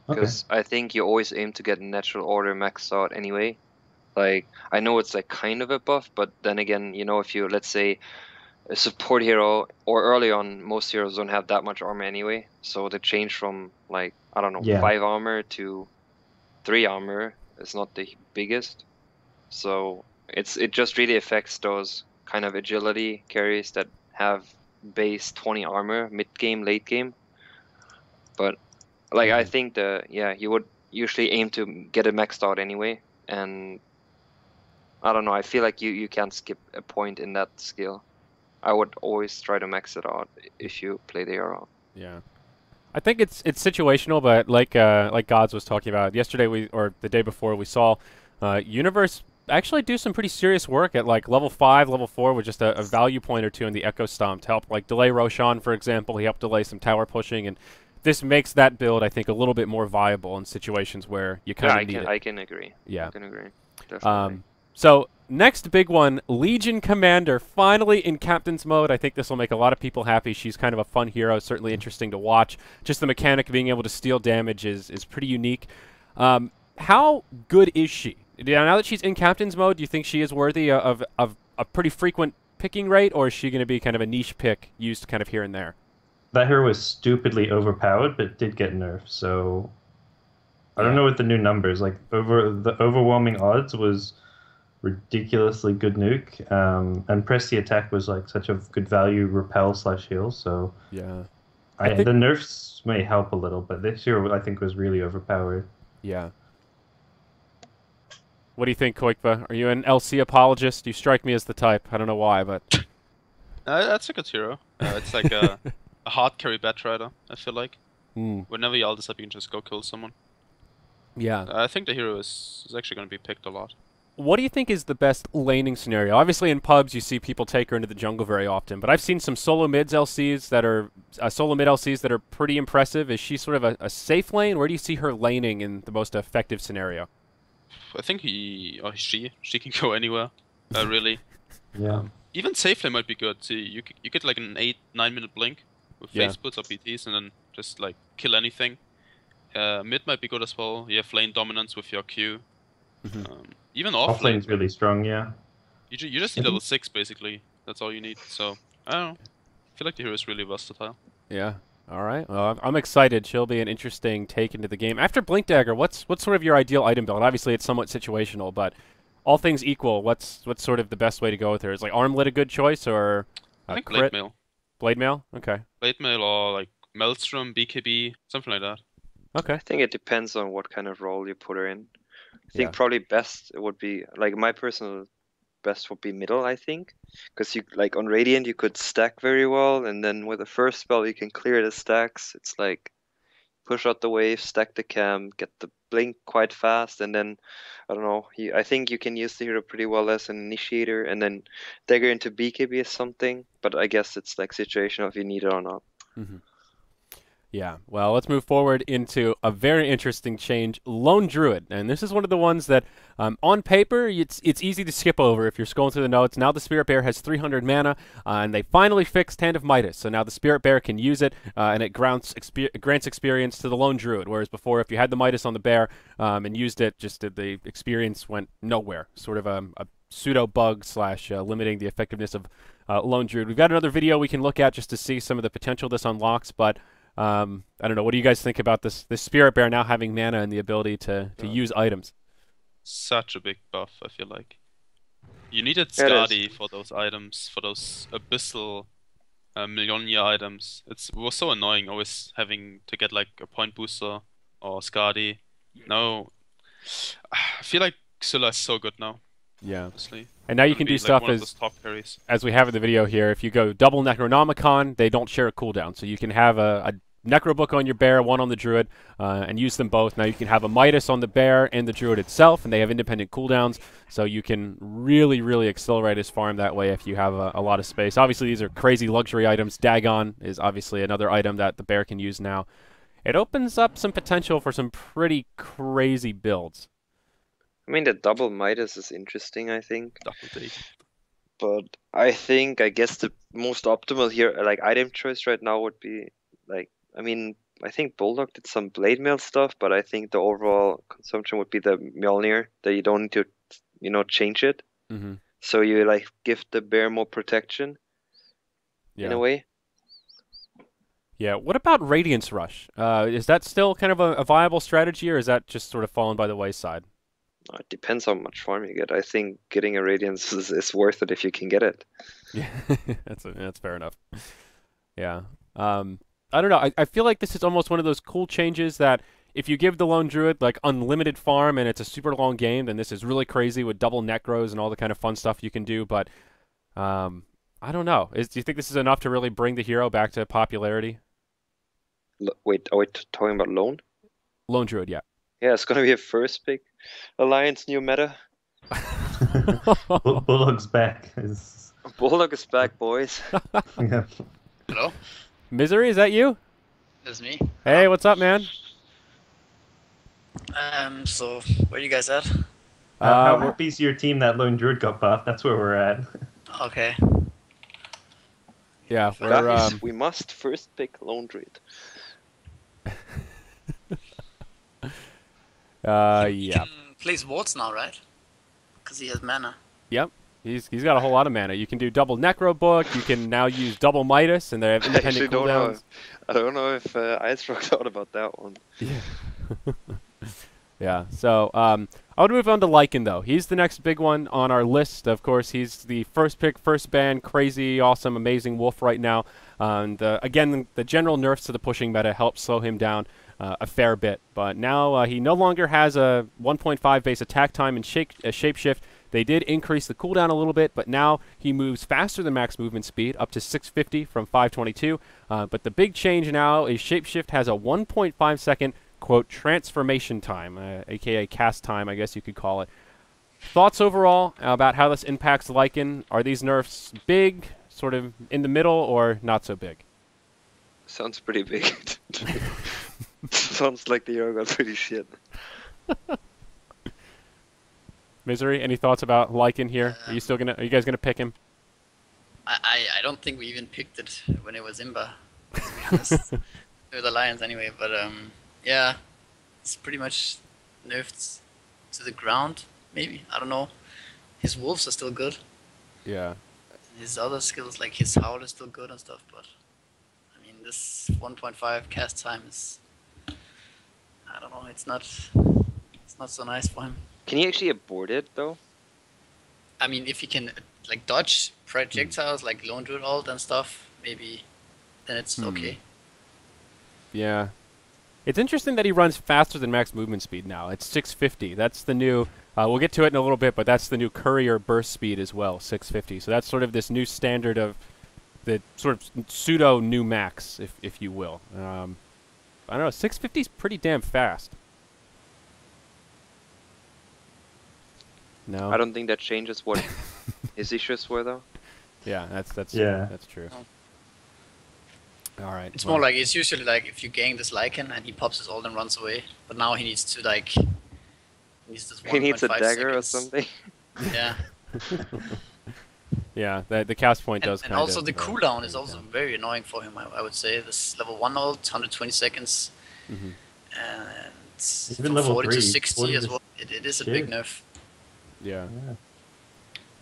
Okay. Because I think you always aim to get natural order maxed out anyway. Like, I know it's like kind of a buff, but then again, you know, if you, let's say, a support hero, or early on, most heroes don't have that much armor anyway. So the change from, like, I don't know, Yeah. 5 armor to 3 armor is not the biggest. So it just really affects those kind of agility carries that have base 20 armor mid game, late game. But like I think you would usually aim to get it maxed out anyway, and I don't know, I feel like you can't skip a point in that skill. I would always try to max it out if you play the hero. Yeah. I think it's situational, but like Gods was talking about yesterday, or the day before, we saw Universe actually do some pretty serious work at like level 5, level 4 with just a value point or two in the Echo Stomp to help like delay Roshan, for example. He helped delay some tower pushing, and this makes that build, I think, a little bit more viable in situations where you kind of need it. I can agree. Yeah. I can agree. Definitely. So next big one, Legion Commander, finally in Captain's mode. I think this will make a lot of people happy. She's kind of a fun hero, certainly interesting to watch. Just the mechanic of being able to steal damage is pretty unique. How good is she? Now that she's in Captain's mode, do you think she is worthy of a pretty frequent picking rate, or is she going to be kind of a niche pick used kind of here and there? That hero was stupidly overpowered, but did get nerfed. So I don't know what the new numbers like. The overwhelming odds was ridiculously good nuke, and press the attack was like such a good value repel/heal. So yeah, the nerfs may help a little, but this hero I think was really overpowered. Yeah. What do you think, Koikva? Are you an LC apologist? You strike me as the type. I don't know why, but that's a good hero. It's like a hard carry Batrider, I feel like. Whenever you Aldous up, you can just go kill someone. Yeah. I think the hero is actually going to be picked a lot. What do you think is the best laning scenario? Obviously, in pubs, you see people take her into the jungle very often, but I've seen some solo mid LCs that are pretty impressive. Is she sort of a safe lane? Where do you see her laning in the most effective scenario? I think she can go anywhere, really. Yeah. Even safe lane might be good. See, you get like an 8-9 minute blink with face puts or PTs, and then just like kill anything. Mid might be good as well. You have lane dominance with your Q. Even off lane's really strong, yeah. You just need level 6 basically. That's all you need. So I don't know. I feel like the hero is really versatile. Yeah. All right. Well, I'm excited. She'll be an interesting take into the game. After Blink Dagger, what's sort of your ideal item build? Obviously, it's somewhat situational, but all things equal, what's sort of the best way to go with her? Is like Armlet a good choice, or I think crit? Blade Mail. Blade Mail? Okay. Blade Mail or like Maelstrom, BKB, something like that. Okay. I think it depends on what kind of role you put her in. I think probably best would be, like, my personal best would be middle, I think. Because you, like, on Radiant, you could stack very well, and then with the first spell, you can clear the stacks. It's like, push out the wave, stack the camp, get the blink quite fast, and then, I don't know, I think you can use the hero pretty well as an initiator, and then dagger into BKB is something, but I guess it's, like, situational if you need it or not. Yeah, well, let's move forward into a very interesting change, Lone Druid. And this is one of the ones that, on paper, it's easy to skip over if you're scrolling through the notes. Now the Spirit Bear has 300 mana, and they finally fixed Hand of Midas. So now the Spirit Bear can use it, and it grants experience to the Lone Druid. Whereas before, if you had the Midas on the Bear and used it, just the experience went nowhere. Sort of a pseudo-bug / limiting the effectiveness of Lone Druid. We've got another video we can look at just to see some of the potential this unlocks, but I don't know. What do you guys think about this Spirit Bear now having mana and the ability to use items? Such a big buff, I feel like. You needed Skadi for those items, for those abyssal Millionaire items. It was so annoying always having to get like a point booster or Skadi. Now, I feel like Scylla is so good now, Yeah. honestly. And now you Gonna can be do like stuff one of those top carries. as we have in the video here. If you go double Necronomicon, they don't share a cooldown. So you can have a Necro Book on your bear, one on the Druid, and use them both. Now you can have a Midas on the bear and the Druid itself, and they have independent cooldowns. So you can really, really accelerate his farm that way if you have a lot of space. Obviously, these are crazy luxury items. Dagon is obviously another item that the bear can use now. It opens up some potential for some pretty crazy builds. I mean, the double Midas is interesting, I think. Double take. But I guess the most optimal here, like item choice right now would be like, I mean, I think Bulldog did some blade mail stuff, but I think the overall consumption would be the Mjolnir, that you don't need to, change it. Mm-hmm. So you like give the bear more protection Yeah. in a way. Yeah. What about Radiance Rush? Is that still kind of a viable strategy, or is that just sort of fallen by the wayside? It depends how much farm you get. I think getting a Radiance is worth it if you can get it. Yeah, that's fair enough. Yeah. I don't know. I feel like this is almost one of those cool changes that if you give the Lone Druid like unlimited farm and it's a super long game, then this is really crazy with double Necros and all the kind of fun stuff you can do. But I don't know. Do you think this is enough to really bring the hero back to popularity? Wait, are we talking about Lone? Lone Druid, yeah. Yeah, it's gonna be a first pick. Alliance new meta. Bullock's back. Bulldog is back, boys. Yeah. Hello, Misery, is that you? it's me. Hey, what's up, man? So where you guys at? How we're- happy is your team that Lone Druid got buffed? That's where we're at. Okay. Yeah, we're Guys, we must first pick Lone Druid. He yeah. can place wards now, right? Because he has mana. Yep. He's got a whole lot of mana. You can do double Necro Book. You can now use double Midas, and they have I independent actually don't know. cooldowns. I don't know if Ice Rock thought about that one. Yeah. Yeah. So I would move on to Lycan, though. He's the next big one on our list. Of course, he's the first pick, first ban, crazy, awesome, amazing wolf right now. And again, the general nerfs to the pushing meta help slow him down a fair bit. But now he no longer has a 1.5 base attack time and shapeshift. They did increase the cooldown a little bit, but now he moves faster than max movement speed, up to 650 from 522. But the big change now is shapeshift has a 1.5 second, quote, transformation time, aka cast time, I guess you could call it. Thoughts overall about how this impacts Lycan? Are these nerfs big, sort of in the middle, or not so big? Sounds pretty big. Sounds like the hero got pretty shit. Misery, any thoughts about Lycan here? Are you guys gonna pick him? I don't think we even picked it when it was Imba, to be honest. With Alliance anyway, but yeah, it's pretty much nerfed to the ground, maybe. I don't know. His wolves are still good. Yeah. His other skills, like his howl, is still good and stuff, but I mean, this 1.5 cast time is, I don't know, it's not so nice for him. Can he actually abort it though? I mean, if he can like dodge projectiles like Lone Druid ult and stuff, maybe then it's okay. Yeah. It's interesting that he runs faster than max movement speed now. It's 650. That's the new, we'll get to it in a little bit, but that's the new courier burst speed as well, 650. So that's sort of this new standard of the sort of pseudo new max, if you will. I don't know, 650 is pretty damn fast. No? I don't think that changes what his issues were though. Yeah, that's Yeah. that's true. Oh. All right. It's well, more like, it's usually like if you gang this Lycan and he pops his ult and runs away, but now he needs to like, he needs this He needs a 1.5 dagger or seconds. something. Yeah. yeah, the cast point does And kind of. also the cooldown is also very annoying for him, I would say. This level 1 ult, 120 seconds, Mhm. and Even from level 40 3, to 60 40 as to well. It is a big shit. nerf. Yeah. Yeah.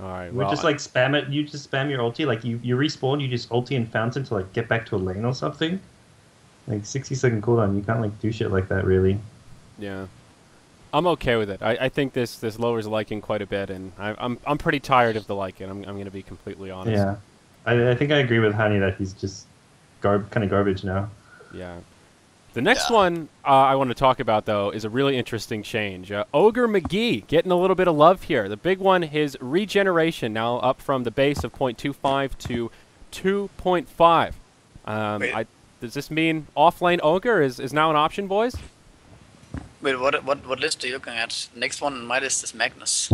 All right. We Well, just like spam it. You just spam your ulti. Like you respawn. You just ulti and fountain to like get back to a lane or something. Like 60-second cooldown. You can't like do shit like that really. yeah. I'm okay with it. I think this lowers Lycan quite a bit, and I'm pretty tired of the Lycan. I'm going to be completely honest. Yeah. I think I agree with Hani that he's just kind of garbage now. Yeah. The next Yeah. one I want to talk about, though, is a really interesting change. Ogre McGee getting a little bit of love here. The big one, his regeneration, now up from the base of 0.25 to 2.5. Wait. Does this mean off-lane Ogre is now an option, boys? Wait, what list are you looking at? Next one on my list is Magnus.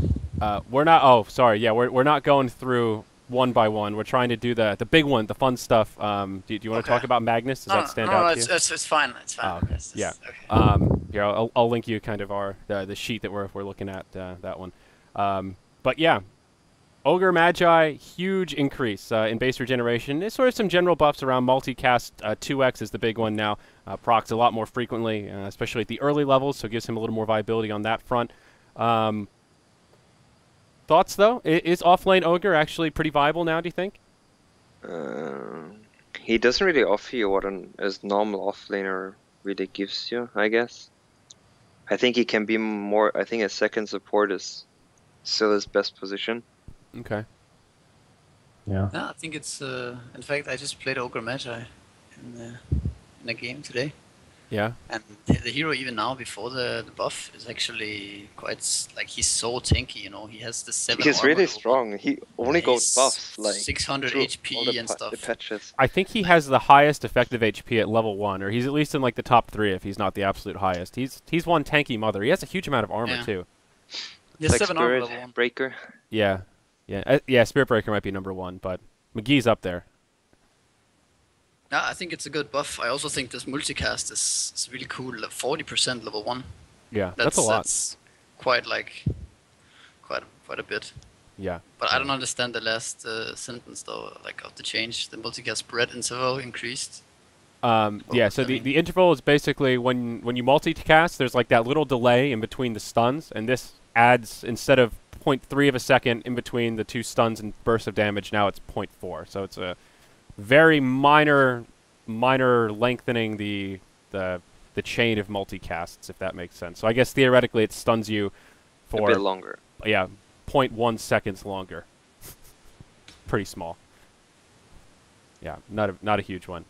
We're not. Oh, sorry. Yeah, we're not going through one by one. We're trying to do the big one, the fun stuff. Do you want to Okay. talk about Magnus? Does that stand no, out to it's, you? it's fine. It's fine. Oh, okay. It's just- Yeah. Okay. Here, I'll link you kind of the sheet that we're looking at, that one. But yeah, Ogre Magi, huge increase in base regeneration. There's sort of some general buffs around multicast. 2x is the big one now. Procs a lot more frequently, especially at the early levels, so it gives him a little more viability on that front. Thoughts, though? Is off-lane Ogre actually pretty viable now, do you think? He doesn't really offer you what as normal offlaner really gives you, I guess. I think he can be more. I think a second support is still his best position. Okay. Yeah. Yeah, I think it's. In fact, I just played Ogre Magi in a game today, Yeah. and the hero even now before the buff is actually quite like he's so tanky. You know, he has the 7. He's armor really level. strong. He only goes He's buffs like 600 through HP all the and the stuff. patches. I think he has the highest effective HP at level 1, or he's at least in like the top 3 if he's not the absolute highest. He's one tanky mother. He has a huge amount of armor Yeah. too. He has Like 7 armor Spirit level 1. Breaker. Yeah. Yeah, Spirit Breaker might be number 1, but McGee's up there. Yeah, I think it's a good buff. I also think this multicast is really cool. 40% level 1. Yeah, that's a lot. That's quite a bit. Yeah. But I don't understand the last sentence though, like of the change. The multicast spread interval increased. Yeah, so I mean- the interval is basically when you multicast, there's like that little delay in between the stuns, and this adds, instead of 0.3 of a second in between the 2 stuns and bursts of damage, now it's 0.4. So it's a very minor lengthening the chain of multicasts, if that makes sense. So I guess theoretically it stuns you A for bit longer. 0.1 seconds longer. Pretty small. Yeah, not a huge one.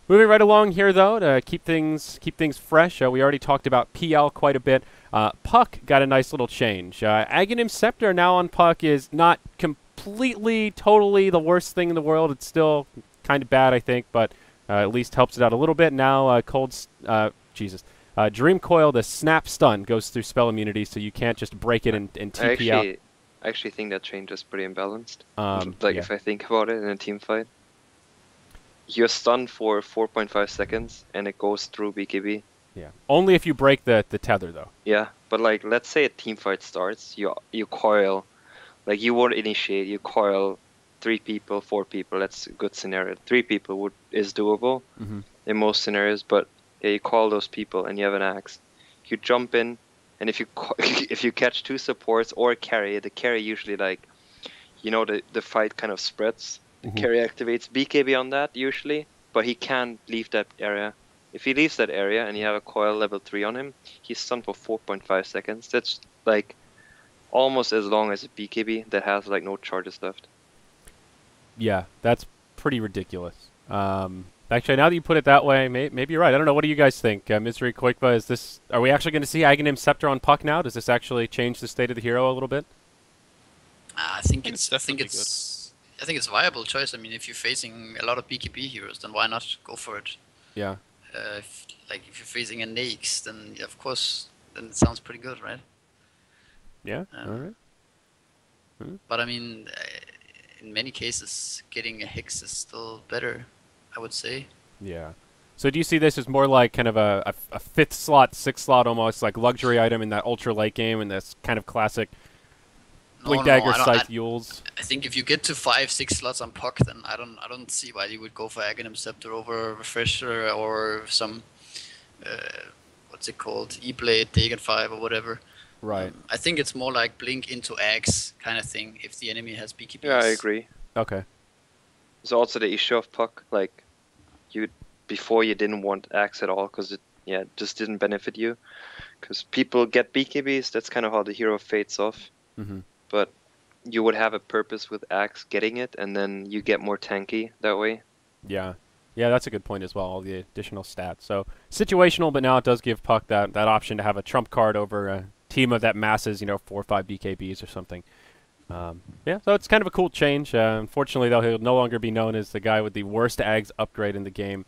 Moving right along here, though, to keep things fresh. We already talked about PL quite a bit. Puck got a nice little change. Aghanim Scepter now on Puck is not completely, totally the worst thing in the world. It's still kind of bad, I think, but at least helps it out a little bit. Now, Dream Coil, the snap stun, goes through spell immunity, so you can't just break it and TP out. I actually think that change is pretty imbalanced. Yeah. If I think about it in a team fight. You're stunned for 4.5 seconds and it goes through BKB. Yeah. Only if you break the tether, though. Yeah, but like let's say a team fight starts, you coil, like you won't initiate, you coil 3 people, 4 people. That's a good scenario. 3 people is doable in most scenarios, but yeah, you coil those people and you have an axe. You jump in, and if you catch 2 supports or a carry, the carry usually the fight kind of spreads. The carry activates BKB on that usually, but he can't leave that area. If he leaves that area and you have a coil level 3 on him, he's stunned for 4.5 seconds. That's like almost as long as a BKB that has like no charges left. Yeah, that's pretty ridiculous. Actually, now that you put it that way, maybe you're right. I don't know. What do you guys think? Misery Koikba, are we actually going to see Aghanim Scepter on Puck now? Does this actually change the state of the hero a little bit? I think it's I think definitely it's a viable choice. I mean, if you're facing a lot of BKB heroes, then why not go for it? Yeah. If you're facing a Naix, then of course, then it sounds pretty good, right? Yeah. All right. But I mean, in many cases, getting a Hex is still better, I would say. Yeah. So do you see this as more like kind of a 5th slot, 6th slot almost, like luxury item in that ultra late game and this kind of classic Blink Dagger Scythe Yules? I think if you get to 5-6 slots on Puck, then I don't see why you would go for Aghanim Scepter over Refresher or some what's it called, E-Blade, Dagon 5 or whatever. Right. I think it's more like Blink into Axe kind of thing if the enemy has BKBs. Yeah, I agree. Okay. There's also the issue of Puck, like before you didn't want axe at all because it just didn't benefit you, because people get BKBs. That's kind of how the hero fades off. But you would have a purpose with Axe getting it, and then you get more tanky that way. Yeah. Yeah, that's a good point as well, all the additional stats. So, situational, but now it does give Puck that option to have a trump card over a team of that masses, 4 or 5 BKBs or something. Yeah, so it's kind of a cool change. Unfortunately, though, he'll no longer be known as the guy with the worst Ags upgrade in the game.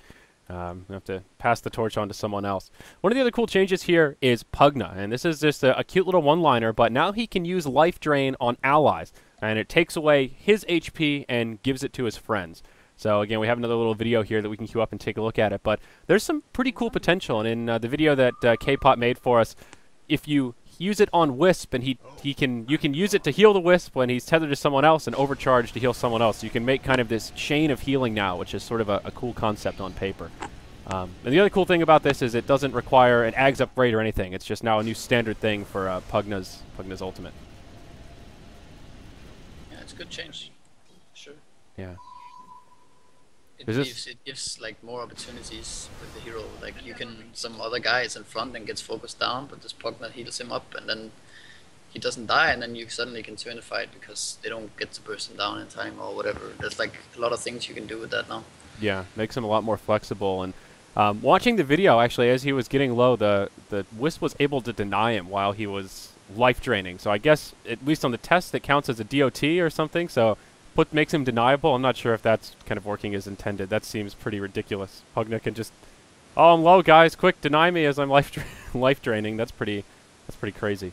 We'll have to pass the torch on to someone else. One of the other cool changes here is Pugna, and this is just a cute little one-liner, but now he can use Life Drain on allies, and it takes away his HP and gives it to his friends. So again, we have another little video here that we can queue up and take a look at it, but there's some pretty cool potential, and in the video that K-Pop made for us, if you use it on Wisp, and you can use it to heal the Wisp when he's tethered to someone else and overcharge to heal someone else. You can make kind of this chain of healing now, which is sort of a cool concept on paper. And the other cool thing about this is it doesn't require an Ags upgrade or anything. It's just now a new standard thing for Pugna's ultimate. Yeah, it's a good change. Sure. Yeah. It gives like more opportunities with the hero. Like some other guy is in front and gets focused down, but this Pugna heals him up, and then he doesn't die, and then you suddenly can turn the fight because they don't get to burst him down in time or whatever. There's like a lot of things you can do with that now. Yeah, makes him a lot more flexible. And watching the video, actually, as he was getting low, the Wisp was able to deny him while he was life draining. So I guess, at least on the test, it counts as a DOT or something. So makes him deniable. I'm not sure if that's kind of working as intended. That seems pretty ridiculous. Pugna can just, oh, I'm low, guys. Quick, deny me as I'm life draining. That's pretty crazy.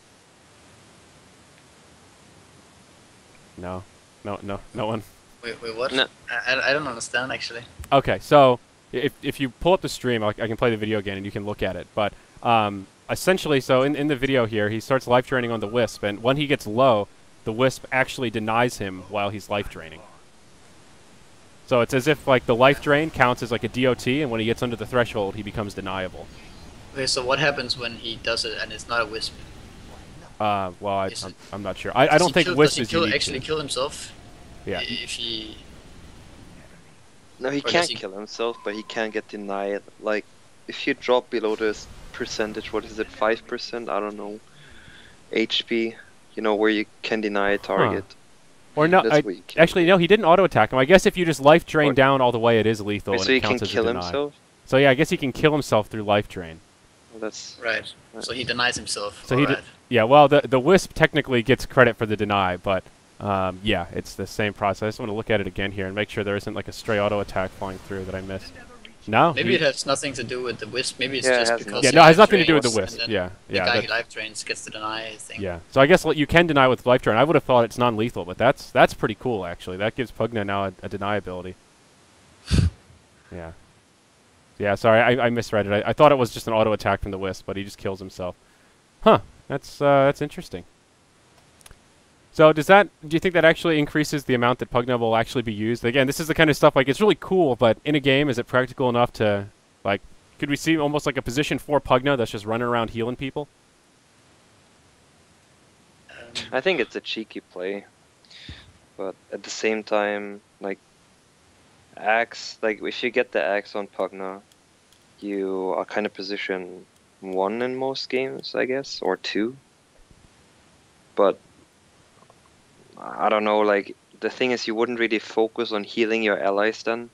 No one. Wait, what? No. I don't understand actually. Okay, so if you pull up the stream, I can play the video again and you can look at it. But essentially, so in the video here, he starts life draining on the Wisp, and when he gets low, the Wisp actually denies him while he's life draining. So it's as if like the life drain counts as like a DOT, and when he gets under the threshold, he becomes deniable. Okay, so what happens when he does it and it's not a Wisp? Well, I'm not sure. I don't think Wisp is unique. Does he actually kill himself? Yeah. If he... No, he can't kill himself, but he can get denied. Like, if you drop below this percentage, what is it, 5%? I don't know. HP, where you can deny a target. Huh. Or no, actually, no, he didn't auto-attack him. I guess if you just life drain down all the way, it is lethal, and it counts as a deny. So he can kill himself? So yeah, I guess he can kill himself through life drain. Well, that's... Right. So he denies himself. So yeah, well, the Wisp technically gets credit for the deny, but yeah, it's the same process. I just want to look at it again here and make sure there isn't like a stray auto-attack flying through that I missed. No? Maybe it has nothing to do with the Wisp. Maybe it's just because... Yeah, no, it has nothing to do with the Wisp. Yeah. The guy who life drains gets to deny his thing. Yeah. So I guess you can deny with life drain. I would have thought it's non-lethal, but that's pretty cool, actually. That gives Pugna now a deniability. Yeah. Yeah, sorry, I misread it. I thought it was just an auto-attack from the Wisp, but he just kills himself. Huh. That's interesting. So do you think that actually increases the amount that Pugna will actually be used? Again, this is the kind of stuff, like, it's really cool, but in a game, is it practical enough to, like, could we see almost like a position for Pugna that's just running around healing people? I think it's a cheeky play. But at the same time, like, Axe, like, if you get the Axe on Pugna, you are kind of position 1 in most games, I guess, or 2. But I don't know, like, the thing is you wouldn't really focus on healing your allies then.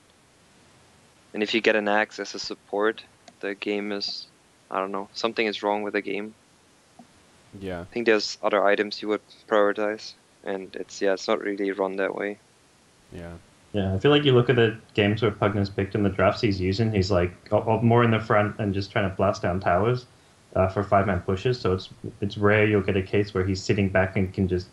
And if you get an Axe as a support, the game is, I don't know, something is wrong with the game. Yeah. I think there's other items you would prioritize, and it's not really run that way. Yeah. Yeah, I feel like you look at the games where Pugna's picked and the drafts he's using, he's like more in the front and just trying to blast down towers for 5-man pushes. So it's rare you'll get a case where he's sitting back and can just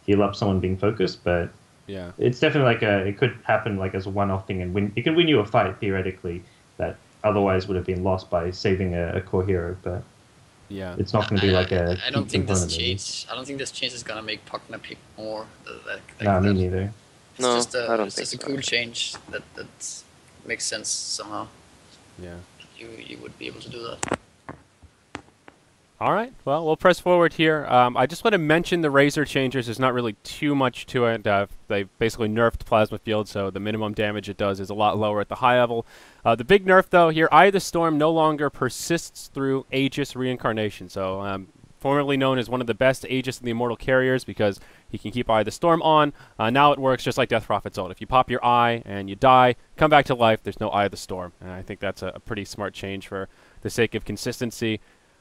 heal up someone being focused. But yeah, it's definitely like it could happen like as a one-off thing, and it can win you a fight theoretically that otherwise would have been lost by saving a core hero. But yeah, it's not going to be like a. I don't think this change is gonna make Pugna pick more. No, me neither. It's I don't it's think just a so. cool change that makes sense somehow. Yeah. You would be able to do that. All right. Well, we'll press forward here. I just want to mention the Razor changes. There's not really too much to it. They basically nerfed Plasma Field, so the minimum damage it does is a lot lower at the high level. The big nerf, though, here, Eye of the Storm no longer persists through Aegis reincarnation. So, formerly known as one of the best Aegis in the Immortal Carriers because he can keep Eye of the Storm on. Now it works just like Death Prophet's ult. If you pop your eye and you die, come back to life, there's no Eye of the Storm. And I think that's a pretty smart change for the sake of consistency.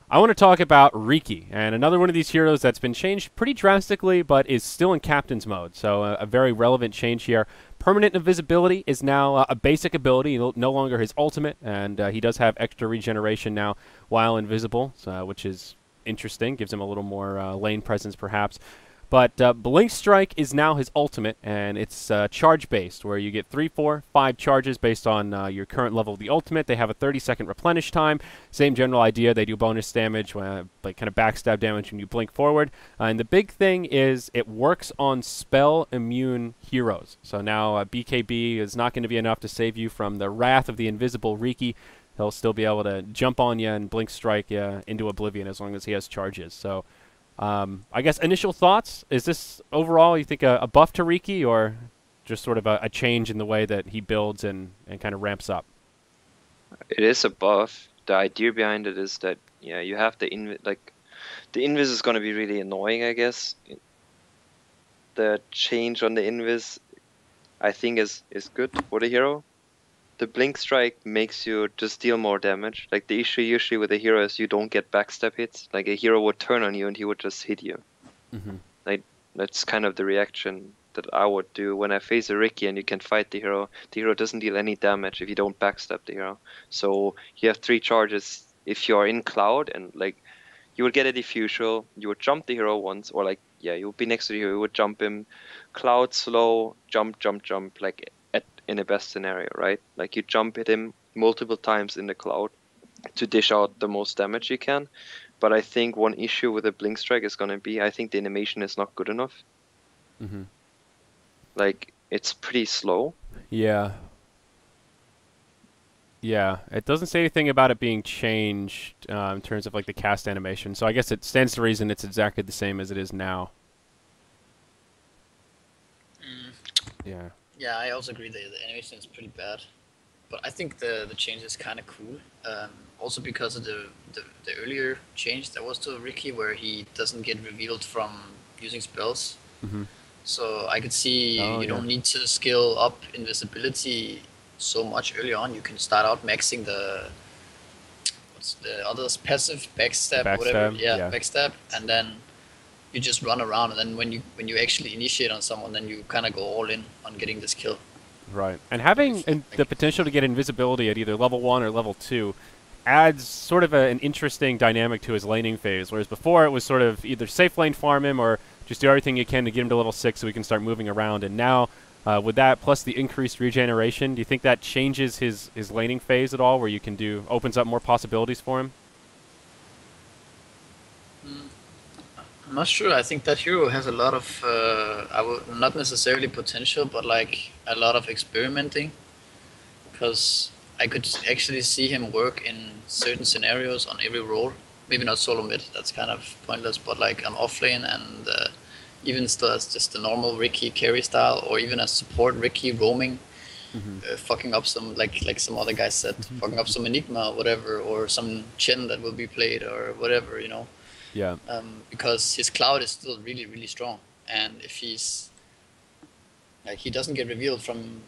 I want to talk about Riki, and another one of these heroes that's been changed pretty drastically, but is still in Captain's mode, so a very relevant change here. Permanent invisibility is now a basic ability, no longer his ultimate, and he does have extra regeneration now while invisible, which is interesting, gives him a little more lane presence perhaps. But Blink Strike is now his ultimate, and it's charge-based, where you get 3, 4, 5 charges based on your current level of the ultimate. They have a 30-second replenish time. Same general idea. They do bonus damage, like kind of backstab damage when you blink forward. And the big thing is it works on spell-immune heroes. So now BKB is not going to be enough to save you from the wrath of the invisible Riki. He'll still be able to jump on you and Blink Strike you into oblivion as long as he has charges. So I guess initial thoughts, is this overall, you think, a buff to Riki, or just sort of a change in the way that he builds and kind of ramps up? It is a buff. The idea behind it is that, yeah, you have the invis is going to be really annoying, I guess. The change on the invis, I think, is good for the hero. The Blink Strike makes you just deal more damage. Like, the issue usually with a hero is you don't get backstab hits. Like, a hero would turn on you and he would just hit you. Like, that's kind of the reaction that I would do when I face a Riki and you can fight the hero. The hero doesn't deal any damage if you don't backstab the hero. So you have 3 charges if you're in Cloud, and like, you would get a diffusal, you would jump the hero once, or like, yeah, you would be next to the hero, you would jump him, Cloud, slow, jump, like in the best scenario, right? Like, you jump at him multiple times in the Cloud to dish out the most damage you can. But I think one issue with a Blink Strike is going to be, I think the animation is not good enough. Like, it's pretty slow. Yeah. Yeah, it doesn't say anything about it being changed in terms of like the cast animation, so I guess it stands to reason it's exactly the same as it is now. Yeah. Yeah, I also agree that the animation is pretty bad, but I think the change is kind of cool. Also because of the earlier change that was to Riki, where he doesn't get revealed from using spells. So I could see you don't need to skill up invisibility so much early on. You can start out maxing what's the other's passive backstab, whatever. Yeah, backstab, and then you just run around, and then when you actually initiate on someone, then you kind of go all in on getting this kill. Right, and having the potential to get invisibility at either level 1 or level 2 adds sort of an interesting dynamic to his laning phase, whereas before it was sort of either safe lane farm him or just do everything you can to get him to level 6 so he can start moving around. And now, with that plus the increased regeneration, do you think that changes his laning phase at all, where you can opens up more possibilities for him? I'm not sure. I think that hero has a lot of, not necessarily potential, but like a lot of experimenting, because I could actually see him work in certain scenarios on every role. Maybe not solo mid, that's kind of pointless, but like on offlane, and even still as just the normal Riki carry style, or even as support Riki roaming, fucking up some, like some other guys said, fucking up some Enigma or whatever, or some Chen that will be played or whatever, you know. Yeah. Because his Cloud is still really, really strong, and if he's like, he doesn't get revealed from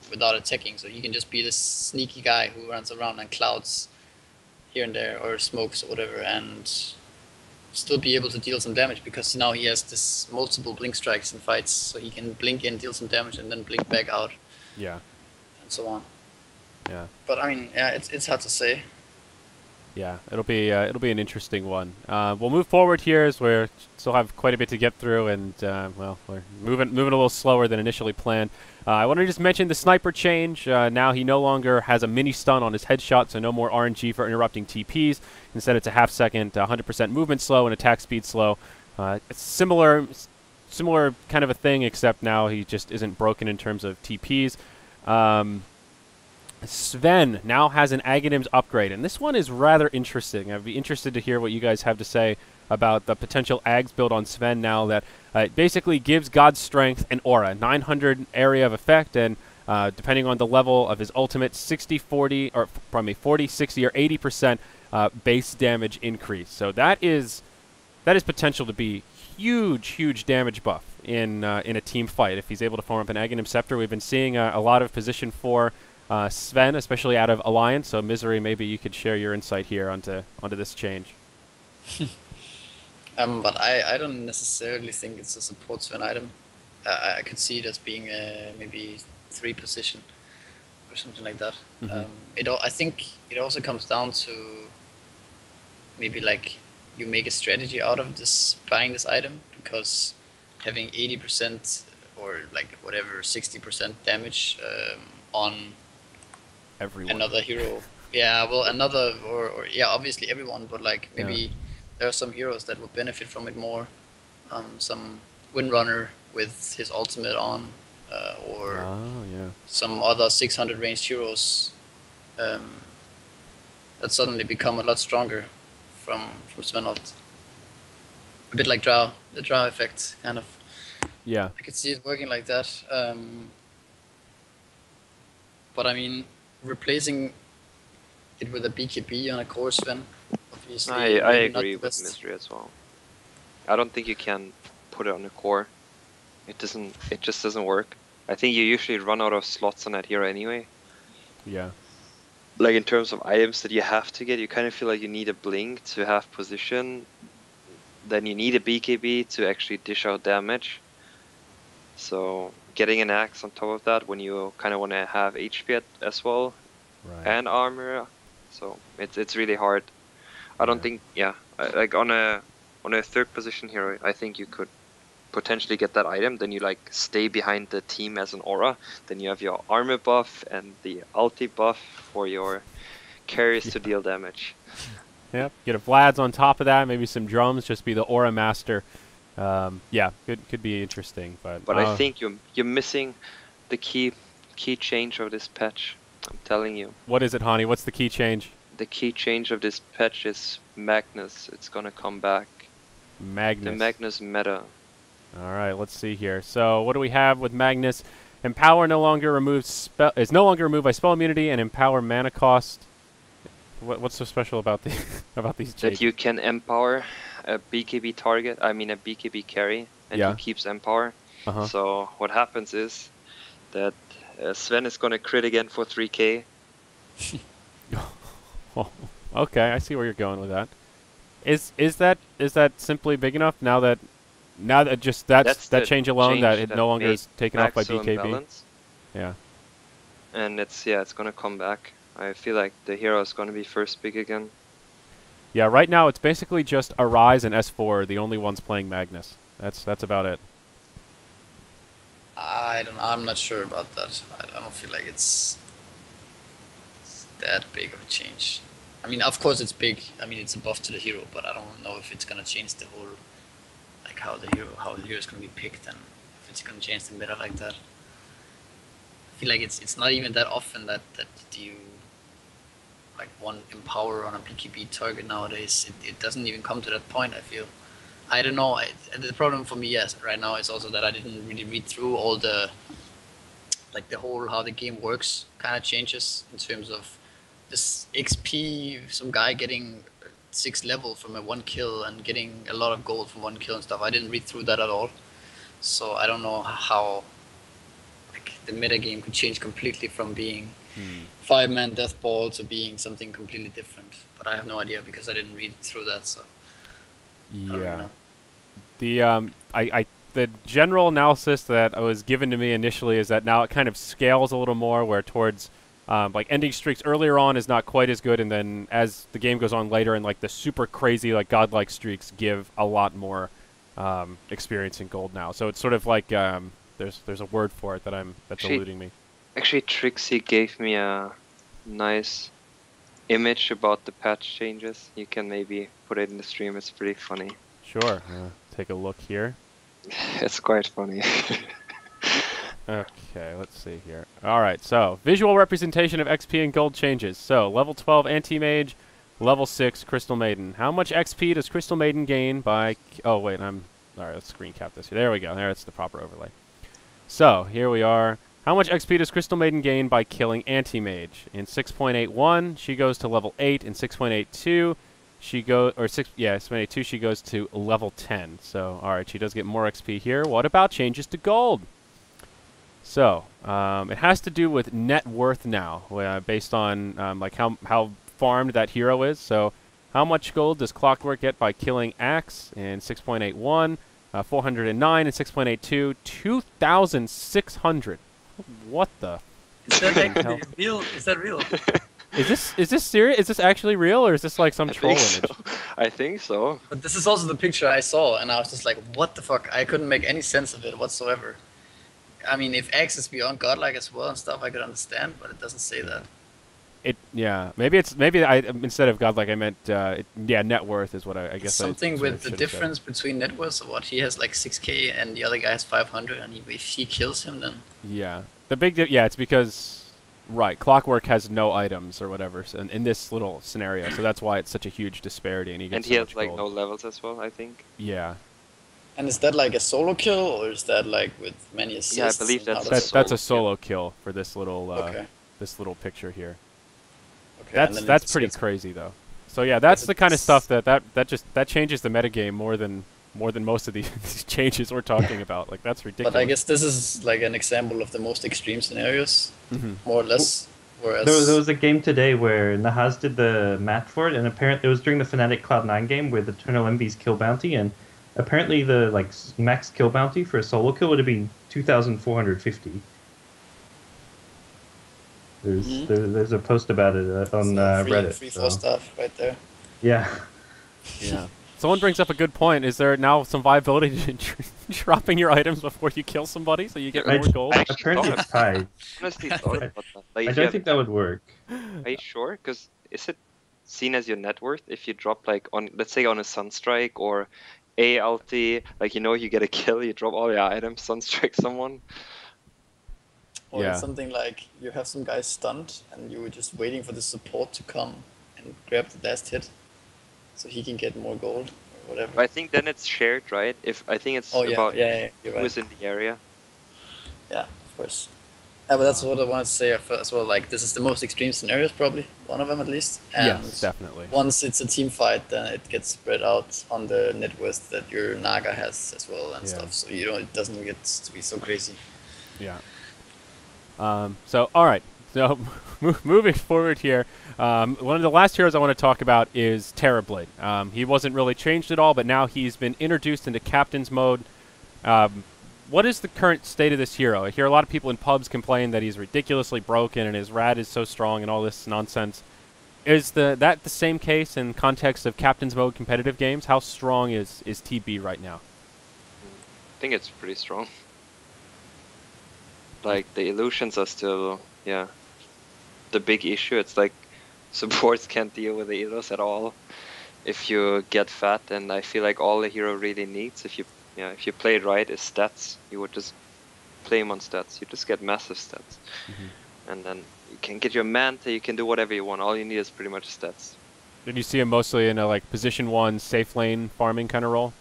without attacking, so he can just be this sneaky guy who runs around and clouds here and there, or smokes or whatever, and still be able to deal some damage, because now he has this multiple blink strikes in fights, so he can blink in, deal some damage, and then blink back out. Yeah. And so on. Yeah. But I mean, yeah, it's hard to say. Yeah, it'll be an interesting one. We'll move forward here as we still have quite a bit to get through, and well, we're moving a little slower than initially planned. I want to just mention the sniper change. Now he no longer has a mini stun on his headshot, so no more RNG for interrupting TPs. Instead, it's a half second, 100% movement slow, and attack speed slow. It's similar kind of a thing, except now he just isn't broken in terms of TPs. Sven now has an Aghanims upgrade, and this one is rather interesting. I'd be interested to hear what you guys have to say about the potential Ags build on Sven now that it basically gives God's Strength and Aura, 900 area of effect, and depending on the level of his ultimate, 40, 60, or 80% base damage increase. So that is potential to be huge damage buff in a team fight if he's able to form up an Aghanim Scepter. We've been seeing a lot of position 4 Sven, especially out of Alliance. So Misery, maybe you could share your insight here onto this change. But I don't necessarily think it's a support Sven item. I could see it as being maybe 3 position or something like that. I think it also comes down to maybe like you make a strategy out of this buying this item, because having 80% or like whatever 60% damage on Everyone. another hero. Yeah, well, another or yeah, obviously everyone, but like maybe there are some heroes that would benefit from it more. Some Windrunner with his ultimate on, or some other 600 ranged heroes that suddenly become a lot stronger from Svenholt. A bit like Drow, the Drow effect, kind of. Yeah. I could see it working like that. But I mean, replacing it with a BKB on a core Sven, obviously. I agree with Mystery as well. I don't think you can put it on a core. It just doesn't work. I think you usually run out of slots on that hero anyway. Yeah. Like in terms of items that you have to get, you kind of feel like you need a blink to have position. Then you need a BKB to actually dish out damage. So getting an axe on top of that when you kind of want to have HP as well, and armor. So it's really hard. I don't think like on a 3rd position hero, I think you could potentially get that item. Then you like stay behind the team as an aura. Then you have your armor buff and the ulti buff for your carries to deal damage. Yep. Get a Vlad's on top of that. Maybe some drums. Just be the aura master. Yeah, could be interesting. But I think you're missing the key change of this patch. I'm telling you. What is it, Hani? What's the key change? The key change of this patch is Magnus. It's gonna come back. Magnus. The Magnus meta. All right, let's see here. So what do we have with Magnus? Empower is no longer removed by spell immunity, and Empower mana cost. What's so special about the about these changes? That you can empower a BKB target. I mean a BKB carry, and he keeps empower. So what happens is that Sven is gonna crit again for 3k. Oh, okay, I see where you're going with that. Is that simply big enough now that just that change alone that it no longer is taken off by BKB? Imbalance. Yeah. And it's gonna come back. I feel like the hero is gonna be first pick again. Yeah, right now it's basically just Arise and S4 the only ones playing Magnus. That's about it. I'm not sure about that. I don't feel like it's that big of a change. I mean, of course it's big. I mean, it's a buff to the hero, but I don't know if it's gonna change the whole, like how the hero is gonna be picked, and if it's gonna change the meta like that. I feel like it's not even that often that you like one empower on a BKB target nowadays. It doesn't even come to that point, I feel. I don't know. The problem for me, yes, right now is also that I didn't really read through all the whole how the game works kind of changes in terms of this XP, some guy getting 6 level from a 1 kill and getting a lot of gold from 1 kill and stuff. I didn't read through that at all, so I don't know how like the meta game could change completely from being 5-man death ball to being something completely different. But I have no idea because I didn't read through that. So yeah, the general analysis that was given to me initially is that now it kind of scales a little more, where towards like ending streaks earlier on is not quite as good, and then as the game goes on later, and like the super crazy like godlike streaks give a lot more experience in gold now. So it's sort of like there's a word for it that's eluding me. Actually, Trixie gave me a nice image about the patch changes. You can maybe put it in the stream. It's pretty funny. Sure. Take a look here. It's quite funny. Okay, let's see here. Alright, so visual representation of XP and gold changes. So, level 12 Anti-Mage, level 6 Crystal Maiden. How much XP does Crystal Maiden gain by... Oh, wait, alright, let's screen cap this. There we go. There's the proper overlay. So, here we are. How much XP does Crystal Maiden gain by killing Anti-Mage? In 6.81, she goes to level 8. In 6.82, she goes, or 682, she goes to level 10. So, all right, she does get more XP here. What about changes to gold? So, it has to do with net worth now, based on like how farmed that hero is. So, how much gold does Clockwork get by killing Axe in 6.81, 409 and 6.82, 2,600. What the? Is that freaking actually hell? real? Is that real? Is this serious? Is this actually real, or is this like some I troll think image? so. I think so. But this is also the picture I saw, and I was just like, what the fuck? I couldn't make any sense of it whatsoever. I mean, if X is beyond godlike as well and stuff, I could understand, but it doesn't say that. Maybe I instead of godlike I meant net worth is what I guess. Something sort of with the should have said. difference between net worth. What he has like 6k and the other guy has 500, and if he kills him, then Yeah, it's because Clockwork has no items or whatever in this little scenario, so that's why it's such a huge disparity, and he gets And so he much has like gold. no levels as well, I think. Yeah, and is that like a solo kill or is that like with many assists? Yeah, I believe and that's how does it- that's a solo solo kill for this little Okay. picture here. Okay, and then That's it's- pretty it's- crazy though. So yeah, that's Is the it kind of s- stuff that changes the metagame more than most of these these changes we're talking about. Like that's ridiculous. But I guess this is like an example of the most extreme scenarios, Mhm. more or less. Whereas There was a game today where Nahaz did the math for it, and apparently it was during the Fnatic Cloud9 game with Eternal Envy's kill bounty, and apparently the max kill bounty for a solo kill would have been 2,450. There's a post about it on Reddit. free so- for stuff right there. Yeah. Yeah. Someone brings up a good point. Is there now some viability to dropping your items before you kill somebody so you get I- more gold? I actually Apparently thought it's tied. honestly thought about that. Like, I if you don't have- think that would work. Are you sure? Because is it seen as your net worth if you drop like on, let's say, on a Sunstrike or a ulti, like you get a kill, you drop all your items, Sunstrike someone. Or Yeah. it's something like you have some guy stunned and you were just waiting for the support to come and grab the last hit so he can get more gold or whatever. But I think then it's shared, right? If I think it's Oh yeah, about yeah, you're right. who's in the area. Yeah, of course. Yeah, but that's what I wanted to say as well. Like, this is the most extreme scenarios, probably one of them at least. And Yes, definitely. once it's a team fight, then it gets spread out on the net worth that your Naga has as well and Yeah. stuff. So it doesn't get to be so crazy. Yeah. So, all right. So, moving forward here, one of the last heroes I want to talk about is Terrorblade. He wasn't really changed at all, but now he's been introduced into Captain's mode. What is the current state of this hero? I hear a lot of people in pubs complain that he's ridiculously broken and his rad is so strong and all this nonsense. Is that the same case in context of Captain's mode competitive games? How strong is TB right now? I think it's pretty strong. Like the illusions are still, the big issue. It's like supports can't deal with the illos at all. If you get fat, and I feel like all the hero really needs, if you play it right, is stats. You would just play him on stats. You just get massive stats, and then you can get your manta. You can do whatever you want. All you need is pretty much stats. Did you see him mostly in a like position 1 safe lane farming kind of role?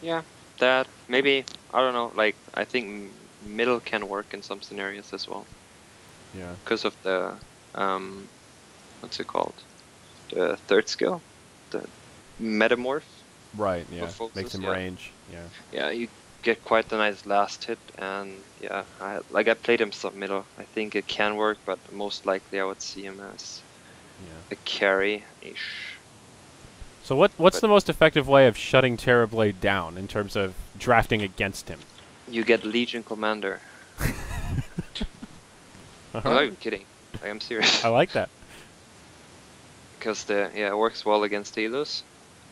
Yeah, that maybe, I don't know. Like I think middle can work in some scenarios as well. Yeah. Because of the what's it called? The third skill, the metamorph. Right, yeah. focus, Makes him yeah. range. Yeah. Yeah, you get quite a nice last hit, and yeah, I played him sub middle. I think it can work, but most likely I would see him as Yeah. a carry-ish. So what's the most effective way of shutting Terrorblade down in terms of drafting against him? You get Legion Commander. I'm not even kidding. I'm serious. I like that. Because it works well against Helos,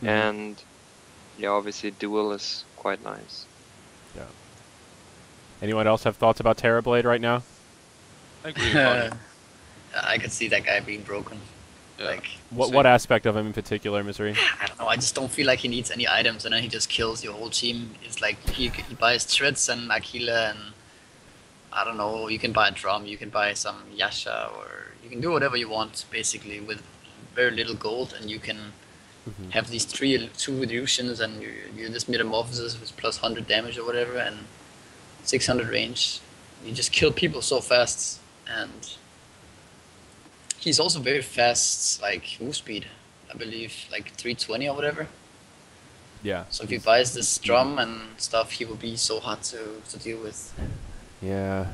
Mhm. and yeah, obviously duel is quite nice. Yeah. Anyone else have thoughts about Terrorblade right now? I agree with Hardy. I could see that guy being broken. Yeah. Like, What aspect of him in particular, Misery? I don't know. I just don't feel like he needs any items, and then he just kills your whole team. It's like he buys Treads and Aquila, and I don't know. You can buy a drum, you can buy some Yasha, or you can do whatever you want basically with very little gold, and you can have these two illusions, and you just metamorphosis with plus 100 damage or whatever, and 600 range. You just kill people so fast, and he's also very fast, like move speed. I believe, like 320 or whatever. Yeah. So if he buys this drum and stuff, he will be so hard to deal with. Yeah.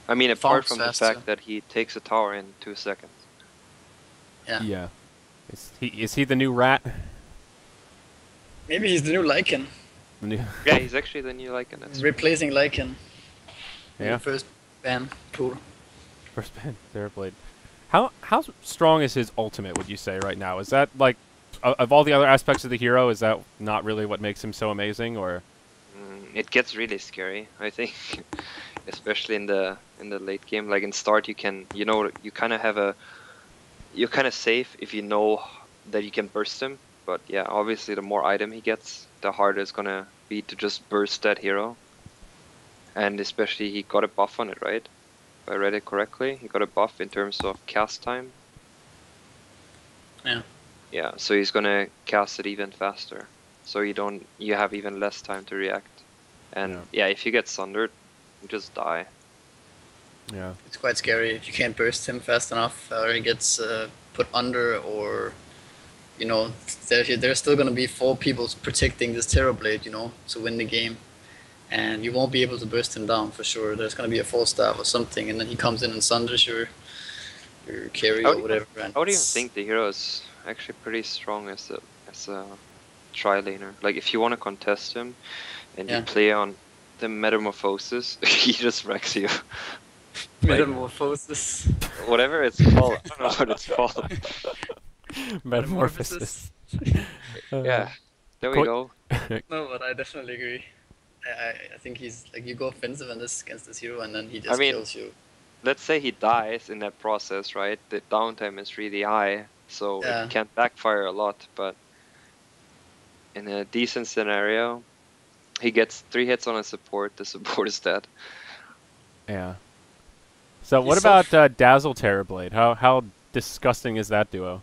I mean, apart Farms from the fast, fact too. that he takes a tower in 2 seconds. Yeah. Yeah. Is he the new rat? Maybe he's the new Lycan, The new Yeah, he's actually the new Lycan. That's replacing Lycan. Yeah. The first ban. Cool. first ban Therablade. How strong is his ultimate, would you say, right now? Is that like of all the other aspects of the hero, is that not really what makes him so amazing, or It gets really scary, I think, especially in the late game. Like in start, you kind of have you're kind of safe if you know that you can burst him. But yeah, obviously, the more item he gets, the harder it's gonna be to just burst that hero. And especially, he got a buff on it, right? If I read it correctly, he got a buff in terms of cast time. Yeah. Yeah, so he's gonna cast it even faster. So you have even less time to react. And yeah, if you get sundered, you just die. yeah, It's quite scary if you can't burst him fast enough, or he gets put under, or you know, there's still gonna be 4 people protecting this Terrorblade, you know, to win the game, and you won't be able to burst him down for sure. There's gonna be a 4-star or something, and then he comes in and sunders your carry or whatever. And I would even think the hero is actually pretty strong as a tri-laner. Like if you want to contest him, and you play on the Metamorphosis, he just wrecks you. Metamorphosis. Whatever it's called, I don't know what it's called. Metamorphosis. Yeah, there we go. No, but I definitely agree. I think he's like, you go offensive in this against this hero, and then he just kills you. Let's say he dies in that process, right? The downtime is really high, so it can backfire a lot. But in a decent scenario, he gets 3 hits on a support. The support is dead. Yeah. So what about Dazzle Terrorblade? How disgusting is that duo?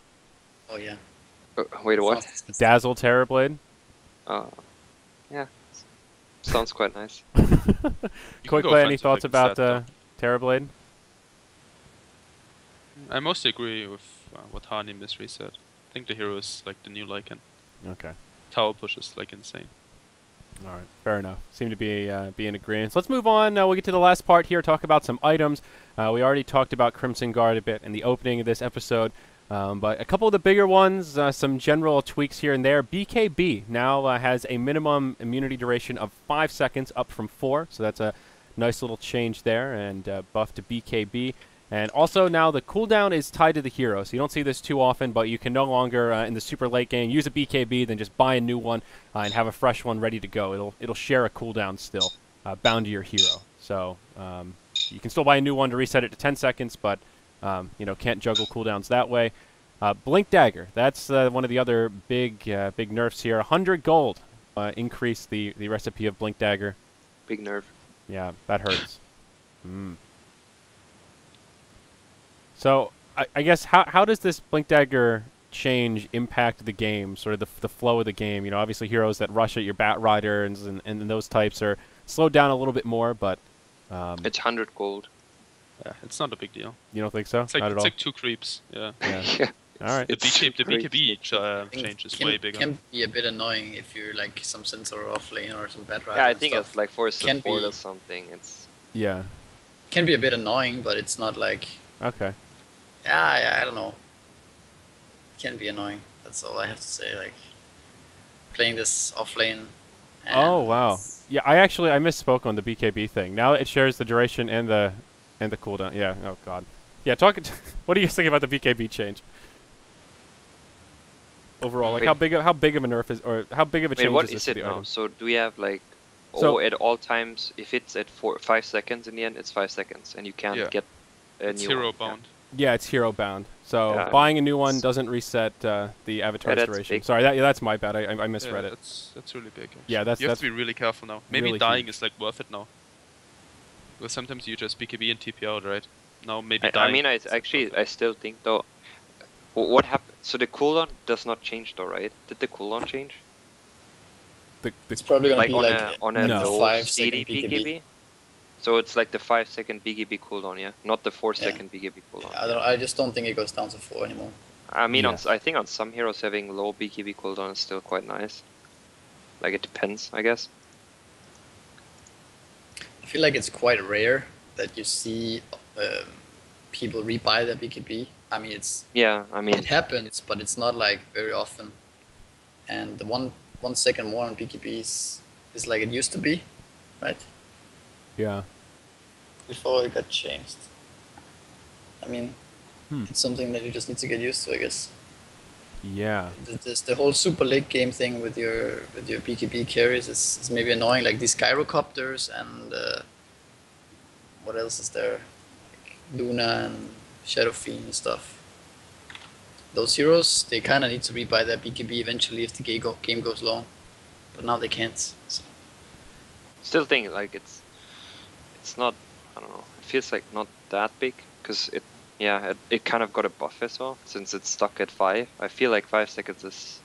Oh yeah. Wait, what? Dazzle Terrorblade? Yeah. Sounds quite nice. Quickly, any thoughts about Terrorblade? I mostly agree with what Hani Mystery said. I think the hero is like the new Lycan. Okay. Tower pushes like insane. All right, fair enough. Seem to be in agreement. So let's move on. We'll get to the last part here, talk about some items. We already talked about Crimson Guard a bit in the opening of this episode, but a couple of the bigger ones, some general tweaks here and there. BKB now has a minimum immunity duration of 5 seconds, up from 4, so that's a nice little change there, and buff to BKB. And also now the cooldown is tied to the hero, so you don't see this too often, but you can no longer, in the super late game, use a BKB, then just buy a new one and have a fresh one ready to go. It'll share a cooldown still, bound to your hero. So you can still buy a new one to reset it to 10 seconds, but can't juggle cooldowns that way. Blink Dagger, that's one of the other big nerfs here. 100 gold increase the recipe of Blink Dagger. Big nerf. Yeah, that hurts. So, I guess, how does this Blink Dagger change impact the game, sort of the flow of the game? You know, obviously heroes that rush at your Bat Riders and those types are slowed down a little bit more, but... it's 100 gold. Yeah, it's not a big deal. You don't think so? It's like, not at all? like 2 creeps, yeah. Yeah. All right. The BKB change is way bigger. Can be a bit annoying if you're like some sensor or off lane or some Bat Rider. Yeah, I think it's like for Can support be. or something. It's Can be a bit annoying, but it's not like... Okay. Yeah, I don't know. Can be annoying. That's all I have to say. Like playing this off lane. Oh wow. Yeah, I misspoke on the BKB thing. Now it shares the duration and the cooldown. Yeah. Oh god. Yeah. What do you think about the BKB change? Overall, like how big of a nerf is, or how big of a change what is this is to it the now? item? So do we have like, at all times, if it's at 5 seconds in the end, it's 5 seconds, and you can't get a it's new hero one. bound. Yeah, it's hero bound. So buying a new one doesn't reset the avatar's duration. Big. Sorry, that's my bad. I misread it. That's really big. Actually. Yeah, you have to be really careful now. Maybe really dying huge. is like worth it now. Because sometimes you just BKB and TP out, right? Now maybe I dying. mean, I still think though. What happened? So the cooldown does not change though, right? Did the cooldown change? It's probably gonna Like be on like a low 5 CD second BKB? So it's like the 5 second BKB cooldown, yeah? Not the 4 second BKB cooldown. I just don't think it goes down to 4 anymore. I mean, Yes. I think on some heroes having low BKB cooldown is still quite nice. Like, it depends, I guess. I feel like it's quite rare that you see people rebuy their BKB. I mean, Yeah, I mean, it happens, but it's not like very often. And the 1 second more on BKB is like it used to be, right? Yeah. Before it got changed. I mean, Hmm. it's something that you just need to get used to, I guess. Yeah. There's the whole super late game thing with your BKB carries is maybe annoying, like these gyrocopters and what else is there? Like Luna and Shadow Fiend and stuff. Those heroes, they kind of need to rebuy their BKB eventually if the game goes long, but now they can't. So. still think like it's not, I don't know, it feels like not that big, because it kind of got a buff as well, since it's stuck at 5. I feel like 5 seconds is,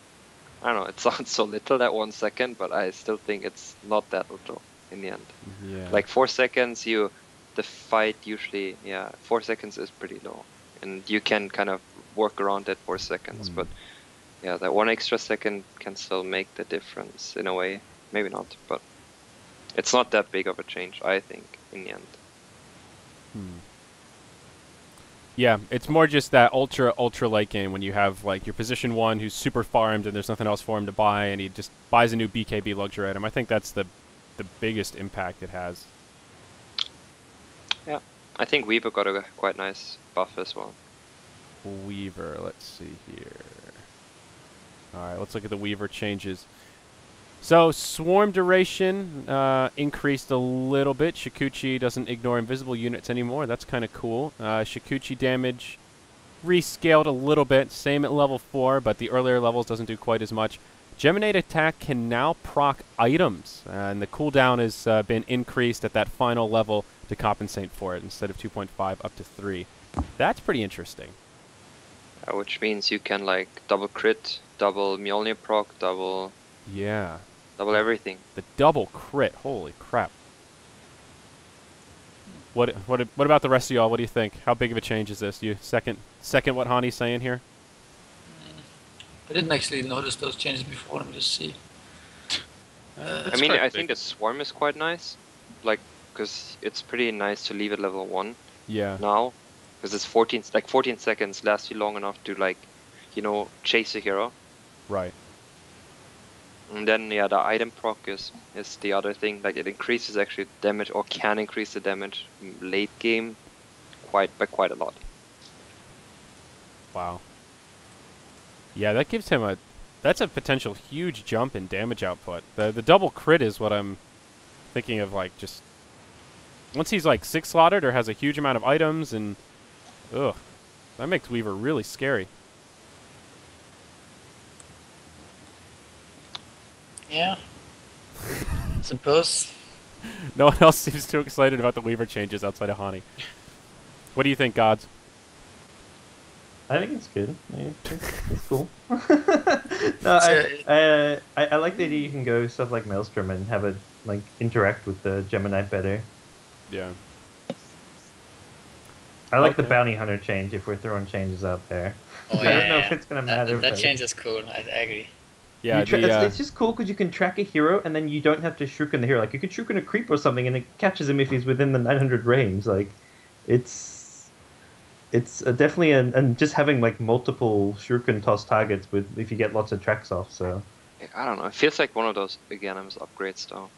I don't know, it sounds so little, that 1 second, but I still think it's not that little in the end. Yeah. Like 4 seconds, the fight usually, 4 seconds is pretty low, and you can kind of work around that 4 seconds, but yeah, that 1 extra second can still make the difference in a way. Maybe not, but it's not that big of a change, I think, in the end. Yeah, it's more just that ultra late game when you have like your position 1 who's super farmed and there's nothing else for him to buy, and he just buys a new BKB luxury item. I think that's the biggest impact it has. Yeah, I think Weaver got a quite nice buff as well. Weaver, let's see here. Alright, let's look at the Weaver changes. So, Swarm duration increased a little bit. Shikuchi doesn't ignore invisible units anymore. That's kind of cool. Shikuchi damage rescaled a little bit. Same at level 4, but the earlier levels doesn't do quite as much. Geminate attack can now proc items, and the cooldown has been increased at that final level to compensate for it, instead of 2.5 up to 3. That's pretty interesting. Which means you can like double crit, double Mjolnir proc, double everything. The double crit, holy crap. What about the rest of y'all? What do you think? How big of a change is this? You second what Hani's saying here? I didn't actually notice those changes before. Let me just see. I mean, I think the Swarm is quite nice, like, because it's pretty nice to leave at level 1 now, because it's 14 seconds lasts you long enough to, like, chase a hero. Right. And then, the item proc is the other thing. Like, it increases actually damage, or can increase the damage late game by quite a lot. Wow. Yeah, that gives him that's a potential huge jump in damage output. The double crit is what I'm thinking of, like, just once he's like 6 slotted or has a huge amount of items, and ugh, that makes Weaver really scary. Yeah. Suppose. No one else seems too excited about the Weaver changes outside of Hani. What do you think, Gods? I think it's good. It's cool. No, I like the idea you can go stuff like Maelstrom and have it like interact with the Gemini better. Yeah. I like the Bounty Hunter change if we're throwing changes out there. Oh, I don't know if it's gonna matter. That change is cool. I agree. Yeah, it's just cool because you can track a hero and then you don't have to shuriken the hero. Like you could shuriken a creep or something and it catches him if he's within the 900 range. Like, it's definitely and just having like multiple shuriken toss targets if you get lots of tracks off. So I don't know. It feels like one of those Aghanim's upgrades though.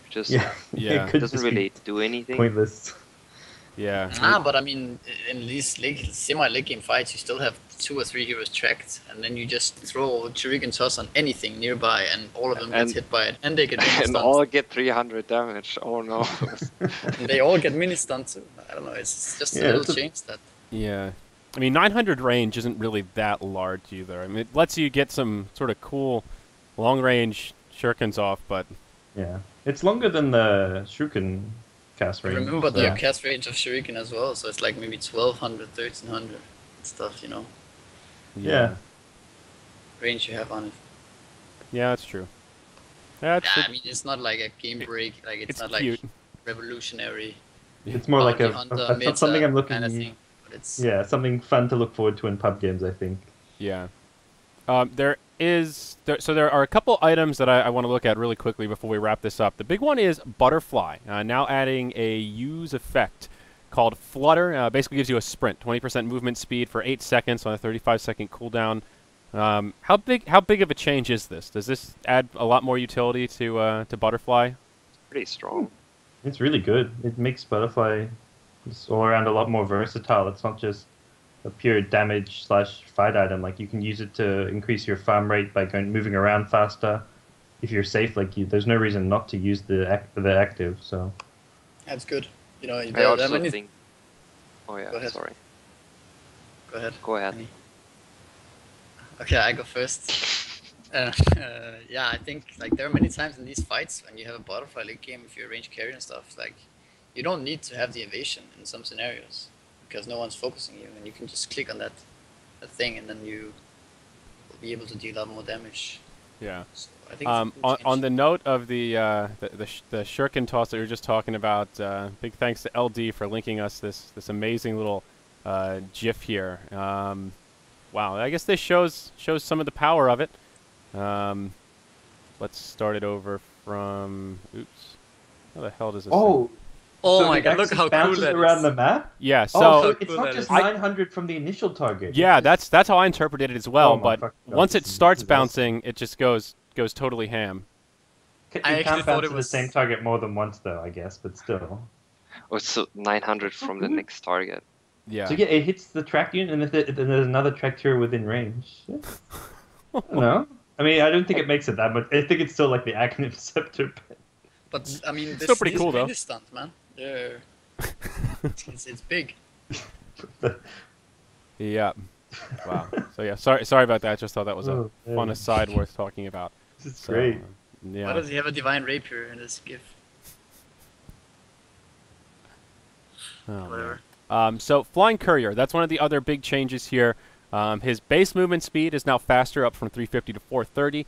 Just it doesn't really do anything. Pointless. Yeah. But I mean, in these semi-late game fights, you still have 2 or 3 heroes tracked, and then you just throw Shuriken toss on anything nearby, and all of them get hit by it, and they get mini And stunned. all get 300 damage. Oh no. And they all get mini stunned too. I don't know. It's just a little change that. Yeah. I mean, 900 range isn't really that large either. I mean, it lets you get some sort of cool long-range shurikens off, but... Yeah. It's longer than the shuriken cast range. Remember the cast range of Shuriken as well, so it's like maybe 1200, 1300 stuff, Yeah. Range you have on it. Yeah, that's true. Yeah, I mean, it's not like a game break, like it's not cute. like revolutionary. It's more like Hunter, something I'm looking. kind of thing, but it's Yeah, something fun to look forward to in pub games, I think. Yeah. There are a couple items that I want to look at really quickly before we wrap this up. The big one is Butterfly, now adding a use effect called Flutter. Basically gives you a sprint, 20% movement speed for 8 seconds on a 35-second cooldown. How big of a change is this? Does this add a lot more utility to Butterfly? Pretty strong. It's really good. It makes Butterfly just all around a lot more versatile. It's not just a pure damage / fight item. Like you can use it to increase your farm rate by moving around faster. If you're safe, there's no reason not to use the active. So That's good. You know, I also think. Oh yeah, Go ahead. sorry. Go ahead. Go ahead. Annie. Okay, I go first. Yeah, I think like there are many times in these fights when you have a butterfly late game, if you're a range carry and stuff, like you don't need to have the evasion in some scenarios because no one's focusing you, and you can just click on that thing, and then you will be able to deal a lot more damage. Yeah. So I think it's a cool change. On the note of the shuriken toss that you were just talking about, big thanks to LD for linking us this amazing little GIF here. Wow, I guess this shows some of the power of it. Let's start it over from. Oops. How the hell does this? Oh so my it god! Look actually how cool bounces that around is. the map. Yeah. So. So it's cool not that just is. 900 from the initial target. Yeah, that's how I interpreted it as well. Oh my But fucking God, once it this is starts awesome. bouncing, it just goes totally ham. You I actually can't thought bounce it to the was- same target more than once, though. I guess, but still. Oh, it's so 900 from the next target. Yeah. So yeah, it hits the track unit, and then there's another track hero within range. Yeah. I don't know. I mean, I don't think it makes it that much. I think it's still like the Aghanim Scepter. But I mean, Still pretty these cool, though. mini stunt, man. They're it's big. Yeah. Wow. So yeah, sorry about that. Just thought that was a Oh, fun man. aside worth talking about. This is So, great. Why Yeah. does he have a divine rapier in this GIF? Oh, man. Whatever. So Flying Courier, that's one of the other big changes here. His base movement speed is now faster, up from 350 to 430.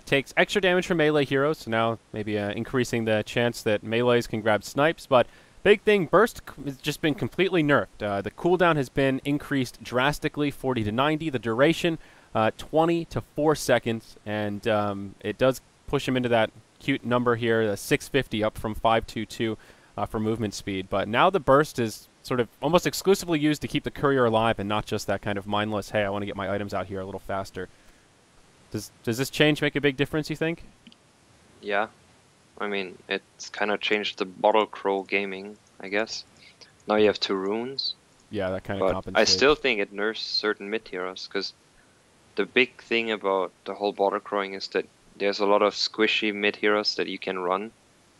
Takes extra damage from melee heroes, so now maybe increasing the chance that melees can grab snipes. But big thing, burst has just been completely nerfed. The cooldown has been increased drastically, 40 to 90. The duration, 20 to 4 seconds, and it does push him into that cute number here, the 650 up from 522 for movement speed. But now the burst is sort of almost exclusively used to keep the courier alive and not just that kind of mindless, hey, I want to get my items out here a little faster. Does this change make a big difference, you think? Yeah. I mean, it's kind of changed the Bottle Crow gaming, I guess. Now you have 2 runes. Yeah, that kind of But compensates. I still think it nerfs certain mid heroes, because the big thing about the whole Bottle Crowing is that there's a lot of squishy mid heroes that you can run,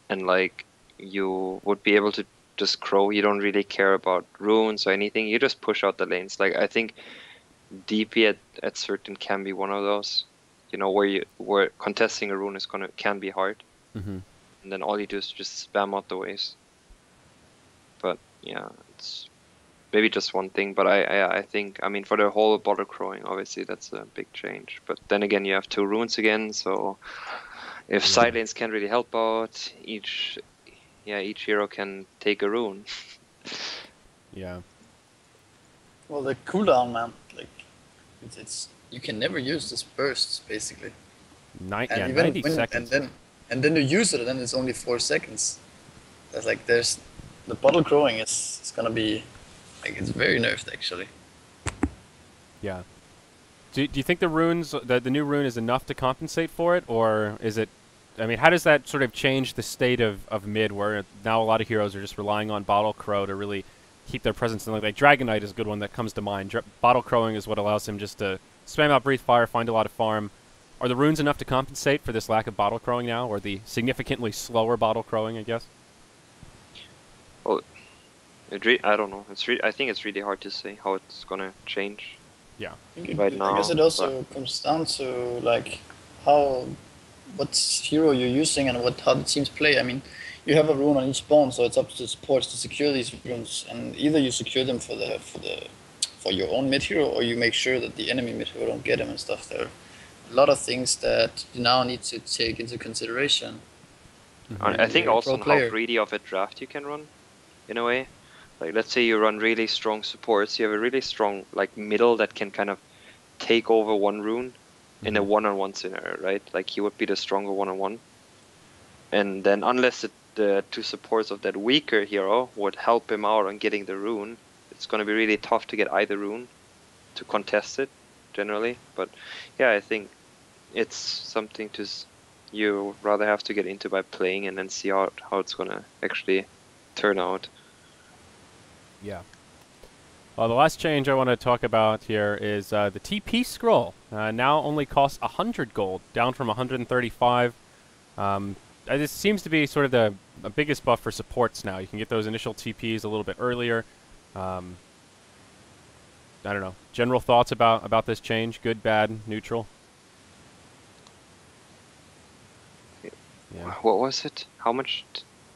and like you would be able to just crow. You don't really care about runes or anything. You just push out the lanes. Like I think DP at certain can be one of those. You know, where contesting a rune can be hard, Mm-hmm. and then all you do is just spam out the waves. But yeah, it's maybe just one thing. But I think, I mean, for the whole Bottle Crowing, obviously that's a big change. But then again, you have 2 runes again, so if side lanes can't really help out, each hero can take a rune. Yeah. Well, the cooldown, man, like it's you can never use this burst basically. Yeah, even 90 seconds. and then you use it, and then it's only 4 seconds. That's like there's the bottle crowing is gonna be like it's very nerfed actually. Yeah. Do you think the runes, the new rune is enough to compensate for it, or is it? I mean, how does that sort of change the state of mid, where now a lot of heroes are just relying on Bottle Crow to really keep their presence in? Like Dragon Knight is a good one that comes to mind. Bottle Crowing is what allows him just to spam out Breathe Fire, find a lot of farm. Are the runes enough to compensate for this lack of Bottle Crowing now, or the significantly slower Bottle Crowing, I guess? Well, I don't know. I think it's really hard to say how it's gonna change. Yeah. Right I now, guess it also comes down to like what hero you're using and how the teams play. I mean, you have a rune on each spawn, so it's up to the supports to secure these runes, and either you secure them for your own mid hero, or you make sure that the enemy mid hero don't get them and stuff. There are a lot of things that you now need to take into consideration. I think You're a also pro on how player. greedy of a draft you can run, in a way. Like let's say you run really strong supports, you have a really strong like middle that can kind of take over one rune in a one-on-one scenario, right? Like he would be the stronger one-on-one, and then unless the two supports of that weaker hero would help him out on getting the rune, it's going to be really tough to get either rune to contest it generally. But yeah, I think it's something you rather have to get into by playing and then see how it's going to actually turn out. Yeah. Well, the last change I want to talk about here is the TP scroll. Now only costs 100 gold, down from 135. This seems to be sort of the biggest buff for supports now. You can get those initial TPs a little bit earlier. I don't know. General thoughts about this change? Good, bad, neutral? Yeah. What was it? How much?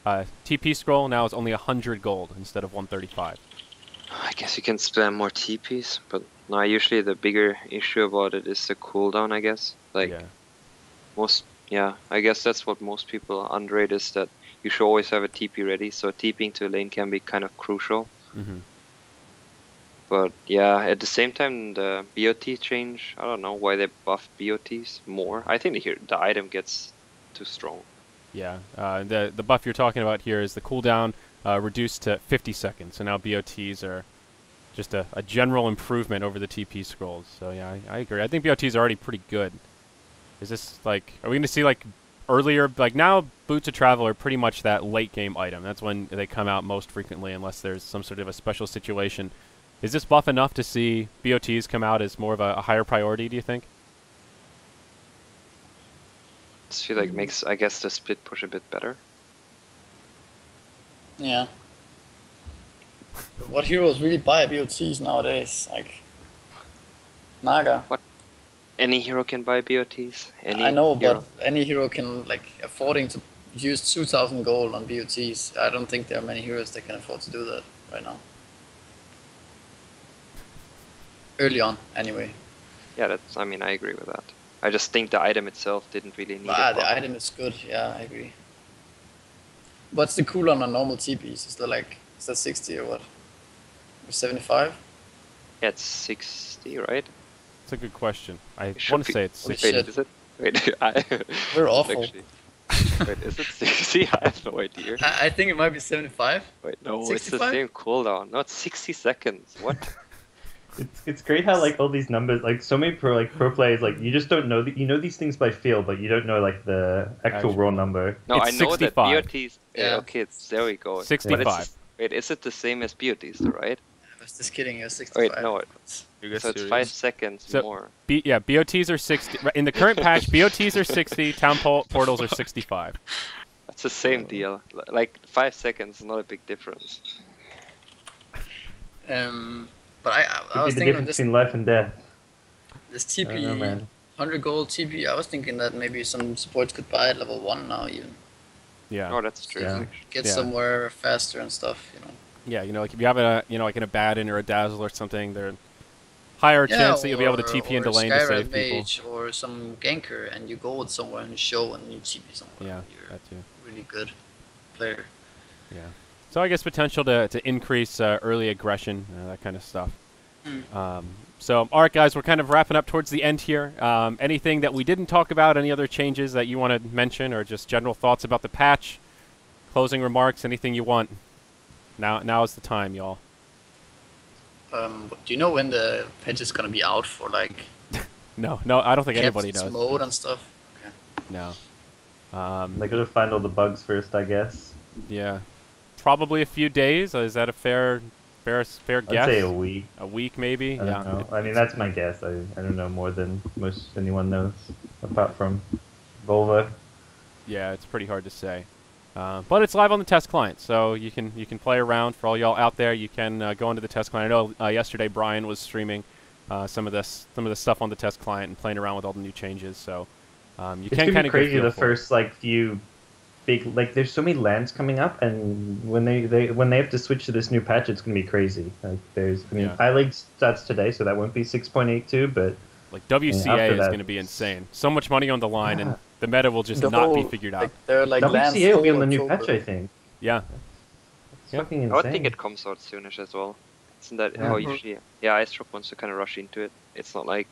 TP scroll now is only 100 gold instead of 135. I guess you can spam more TPs, but no, usually the bigger issue about it is the cooldown, I guess. Like, I guess that's what most people underrate, is that you should always have a TP ready, so TPing to a lane can be kind of crucial. But yeah, at the same time, the BOT change, I don't know why they buff BOTs more. I think the item gets too strong. Yeah, the buff you're talking about here is the cooldown reduced to 50 seconds, so now BOTs are just a general improvement over the TP scrolls. So yeah, I agree. I think BOTs are already pretty good. Is this like, are we going to see like earlier, like now Boots of Travel are pretty much that late game item. That's when they come out most frequently unless there's some sort of a special situation. Is this buff enough to see BOTs come out as more of a higher priority, do you think? I feel like makes, I guess, the split push a bit better. Yeah. What heroes really buy BOTs nowadays? Like Naga. What? Any hero can buy BOTs. I know, but any hero can, like, affording to use 2,000 gold on BOTs. I don't think there are many heroes that can afford to do that right now. Early on, anyway. Yeah, that's. I mean, I agree with that. I just think the item itself didn't really need it. The item is good. Yeah, I agree. What's the cooldown on normal TPs? Is that 60 or what? 75? Yeah, it's 60, right? That's a good question. I want to say it's 60. Wait, is it? Wait, we're awful. Wait, is it 60? I have no idea. I think it might be 75. Wait, no, 65? it's the same cooldown. No, it's 60 seconds. What? It's great how like all these numbers, like so many pro players, like you just don't know you know these things by feel, but you don't know like the actual raw number. No, It's I know 65. that BOTs. Yeah. Okay, there we go. 65. Wait, is it the same as BOTs, though, right? I was just kidding. It was 65. Wait, no. So it's 5 seconds more. Yeah, BOTs are 60. In the current patch, BOTs are 60, town portals are 65. That's the same deal. Like 5 seconds is not a big difference. But I was the thinking difference this, between life and death. this I don't know, TP, man. 100 gold TP, I was thinking that maybe some supports could buy at level 1 now even. Yeah. Oh, that's true. Yeah. Get Yeah. somewhere faster and stuff, you know. Yeah, you know, like if you have like an Abaddon or a Dazzle or something, they're higher chance that you'll be able to TP into lane to save people. Mage or some ganker, and you go with somewhere in the show and you TP somewhere. Yeah, You're that too. really good player. Yeah. So I guess potential to increase early aggression, that kind of stuff. So, all right, guys, we're kind of wrapping up towards the end here. Anything that we didn't talk about, any other changes that you want to mention, or just general thoughts about the patch, closing remarks, anything you want? Now is the time, y'all. Do you know when the patch is gonna be out for, like, No, I don't think anybody captain's knows. mode and stuff? Okay. No. They gotta find all the bugs first, I guess. Yeah. Probably a few days. Is that a fair guess? I'd say a week. A week, maybe. I don't know. I mean, that's my guess. I don't know more than most anyone knows, apart from Volva. Yeah, it's pretty hard to say. But it's live on the test client, so you can play around. For all y'all out there, you can go into the test client. I know yesterday Brian was streaming some of the stuff on the test client and playing around with all the new changes. So you can kind of crazy the first few big, like, there's so many lands coming up, and when they have to switch to this new patch, it's gonna be crazy. Like I starts today, so that won't be 6.82, but like WCA is going to be insane. So much money on the line, and the meta will just not be figured out. WCA will be on the new patch, I think. Yeah. It's fucking insane. I would think it comes out soonish as well. Isn't that how usually? Yeah, Ice Rock wants to kind of rush into it. It's not like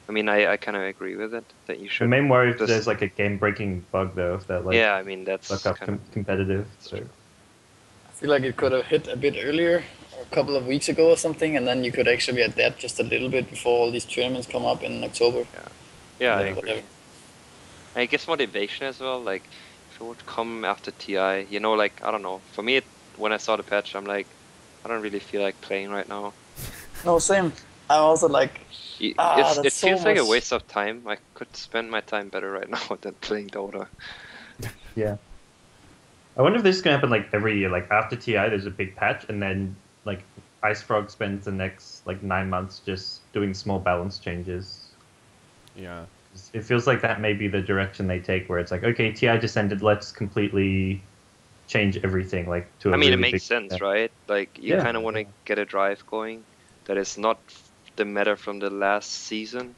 I mean, I kind of agree with it that you The should. main worry if just- there's like a game-breaking bug though, if that like Yeah, I mean that's fuck up kind of. competitive. So I feel like it could have hit a bit earlier, or a couple of weeks ago or something, and then you could actually adapt just a little bit before all these tournaments come up in October. Yeah, I Yeah. agree. Whatever. I guess motivation as well. Like, if it would come after TI, you know, like I don't know. For me, when I saw the patch, I'm like, I don't really feel like playing right now. No, same. I'm also like, It that's so feels like a much- waste of time. I could spend my time better right now than playing Dota. yeah. I wonder if this is gonna happen like every year. Like after TI, there's a big patch, and then like Ice Frog spends the next like 9 months just doing small balance changes. Yeah. It feels like that may be the direction they take, where it's like, okay, TI just ended, let's completely change everything. Like to a I mean, it really makes big sense, extent. right? Like, you Yeah. kind of want to get a drive going that is not the meta from the last season.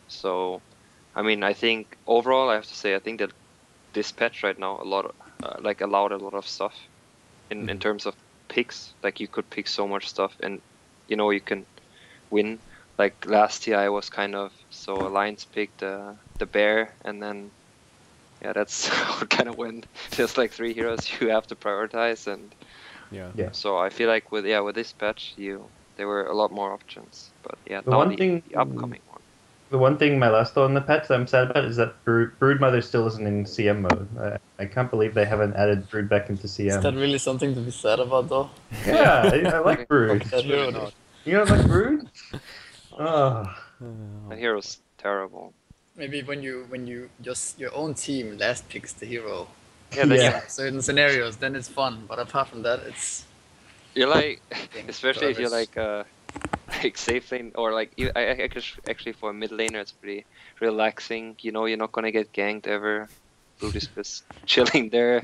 So, I mean, I think overall, I have to say, I think that this patch right now, like allowed a lot of stuff in terms of picks. Like, you could pick so much stuff, and you know, you can win. Like last year, I was kind of so Alliance picked the bear, and then yeah, that's how it kind of went. There's like 3 heroes you have to prioritize, and Yeah. Yeah. so I feel like with this patch, there were a lot more options. But yeah, The now one the thing- upcoming one. The one thing, my last thought on the patch that I'm sad about is that Broodmother still isn't in CM mode. I can't believe they haven't added Brood back into Is CM. that really something to be sad about, though? Yeah, I like Brood. That Really hero, not. You don't like Brood? Oh, The hero's terrible. Maybe when you just your own team last picks the hero. Yeah, then Yeah. Certain scenarios, then it's fun. But apart from that, it's you're like, Fucking especially if you're garbage. like safe lane or like actually for a mid laner, it's pretty relaxing. You know, you're not gonna get ganked ever. Brood is just chilling there,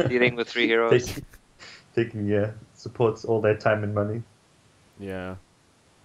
dealing with 3 heroes. taking supports all their time and money. Yeah.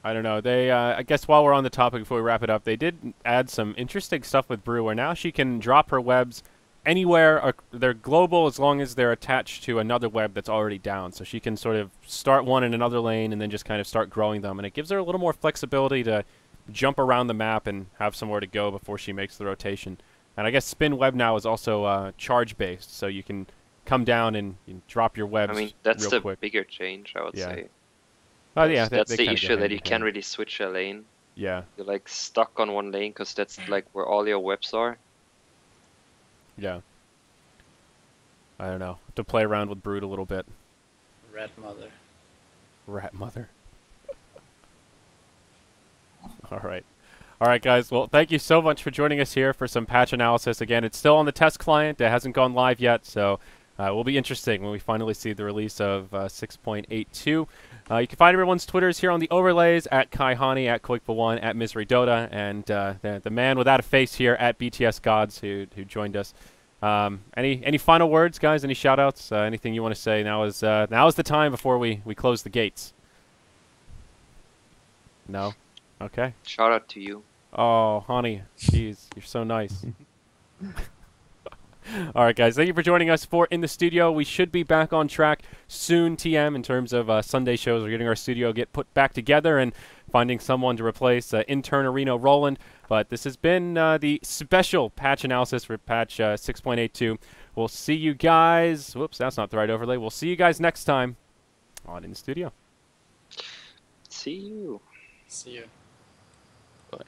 I don't know. They, I guess while we're on the topic before we wrap it up, they did add some interesting stuff with Brew, where now she can drop her webs anywhere. They're global as long as they're attached to another web that's already down. So she can sort of start one in another lane and then just kind of start growing them. And it gives her a little more flexibility to jump around the map and have somewhere to go before she makes the rotation. And I guess spin web now is also charge-based, so you can come down and drop your webs I mean, that's real the quick. bigger change, I would Yeah. say. Oh yeah, That's they the kinda issue go that hand you in can't hand. really switch a lane. Yeah, You're like stuck on one lane because that's like where all your webs are. yeah. I don't know. To play around with Brood a little bit. rat mother. Rat mother. All right. All right, guys. Well, thank you so much for joining us here for some patch analysis. Again, it's still on the test client. It hasn't gone live yet, so it will be interesting when we finally see the release of 6.82. You can find everyone's Twitters here on the overlays, at Kai Hani, at Koikba1, at Misery Dota, and the man without a face here at BTS Gods who joined us. Any final words, guys? Any shout-outs? Anything you want to say? Now is the time before we close the gates. No? Okay. Shout out to you. Oh, honey, jeez, you're so nice. All right, guys, thank you for joining us for In the Studio. We should be back on track soon, TM, in terms of Sunday shows. We're getting our studio put back together and finding someone to replace intern Areno Roland. But this has been the special patch analysis for patch 6.82. We'll see you guys. Whoops, that's not the right overlay. We'll see you guys next time on In the Studio. See you. See you. Bye.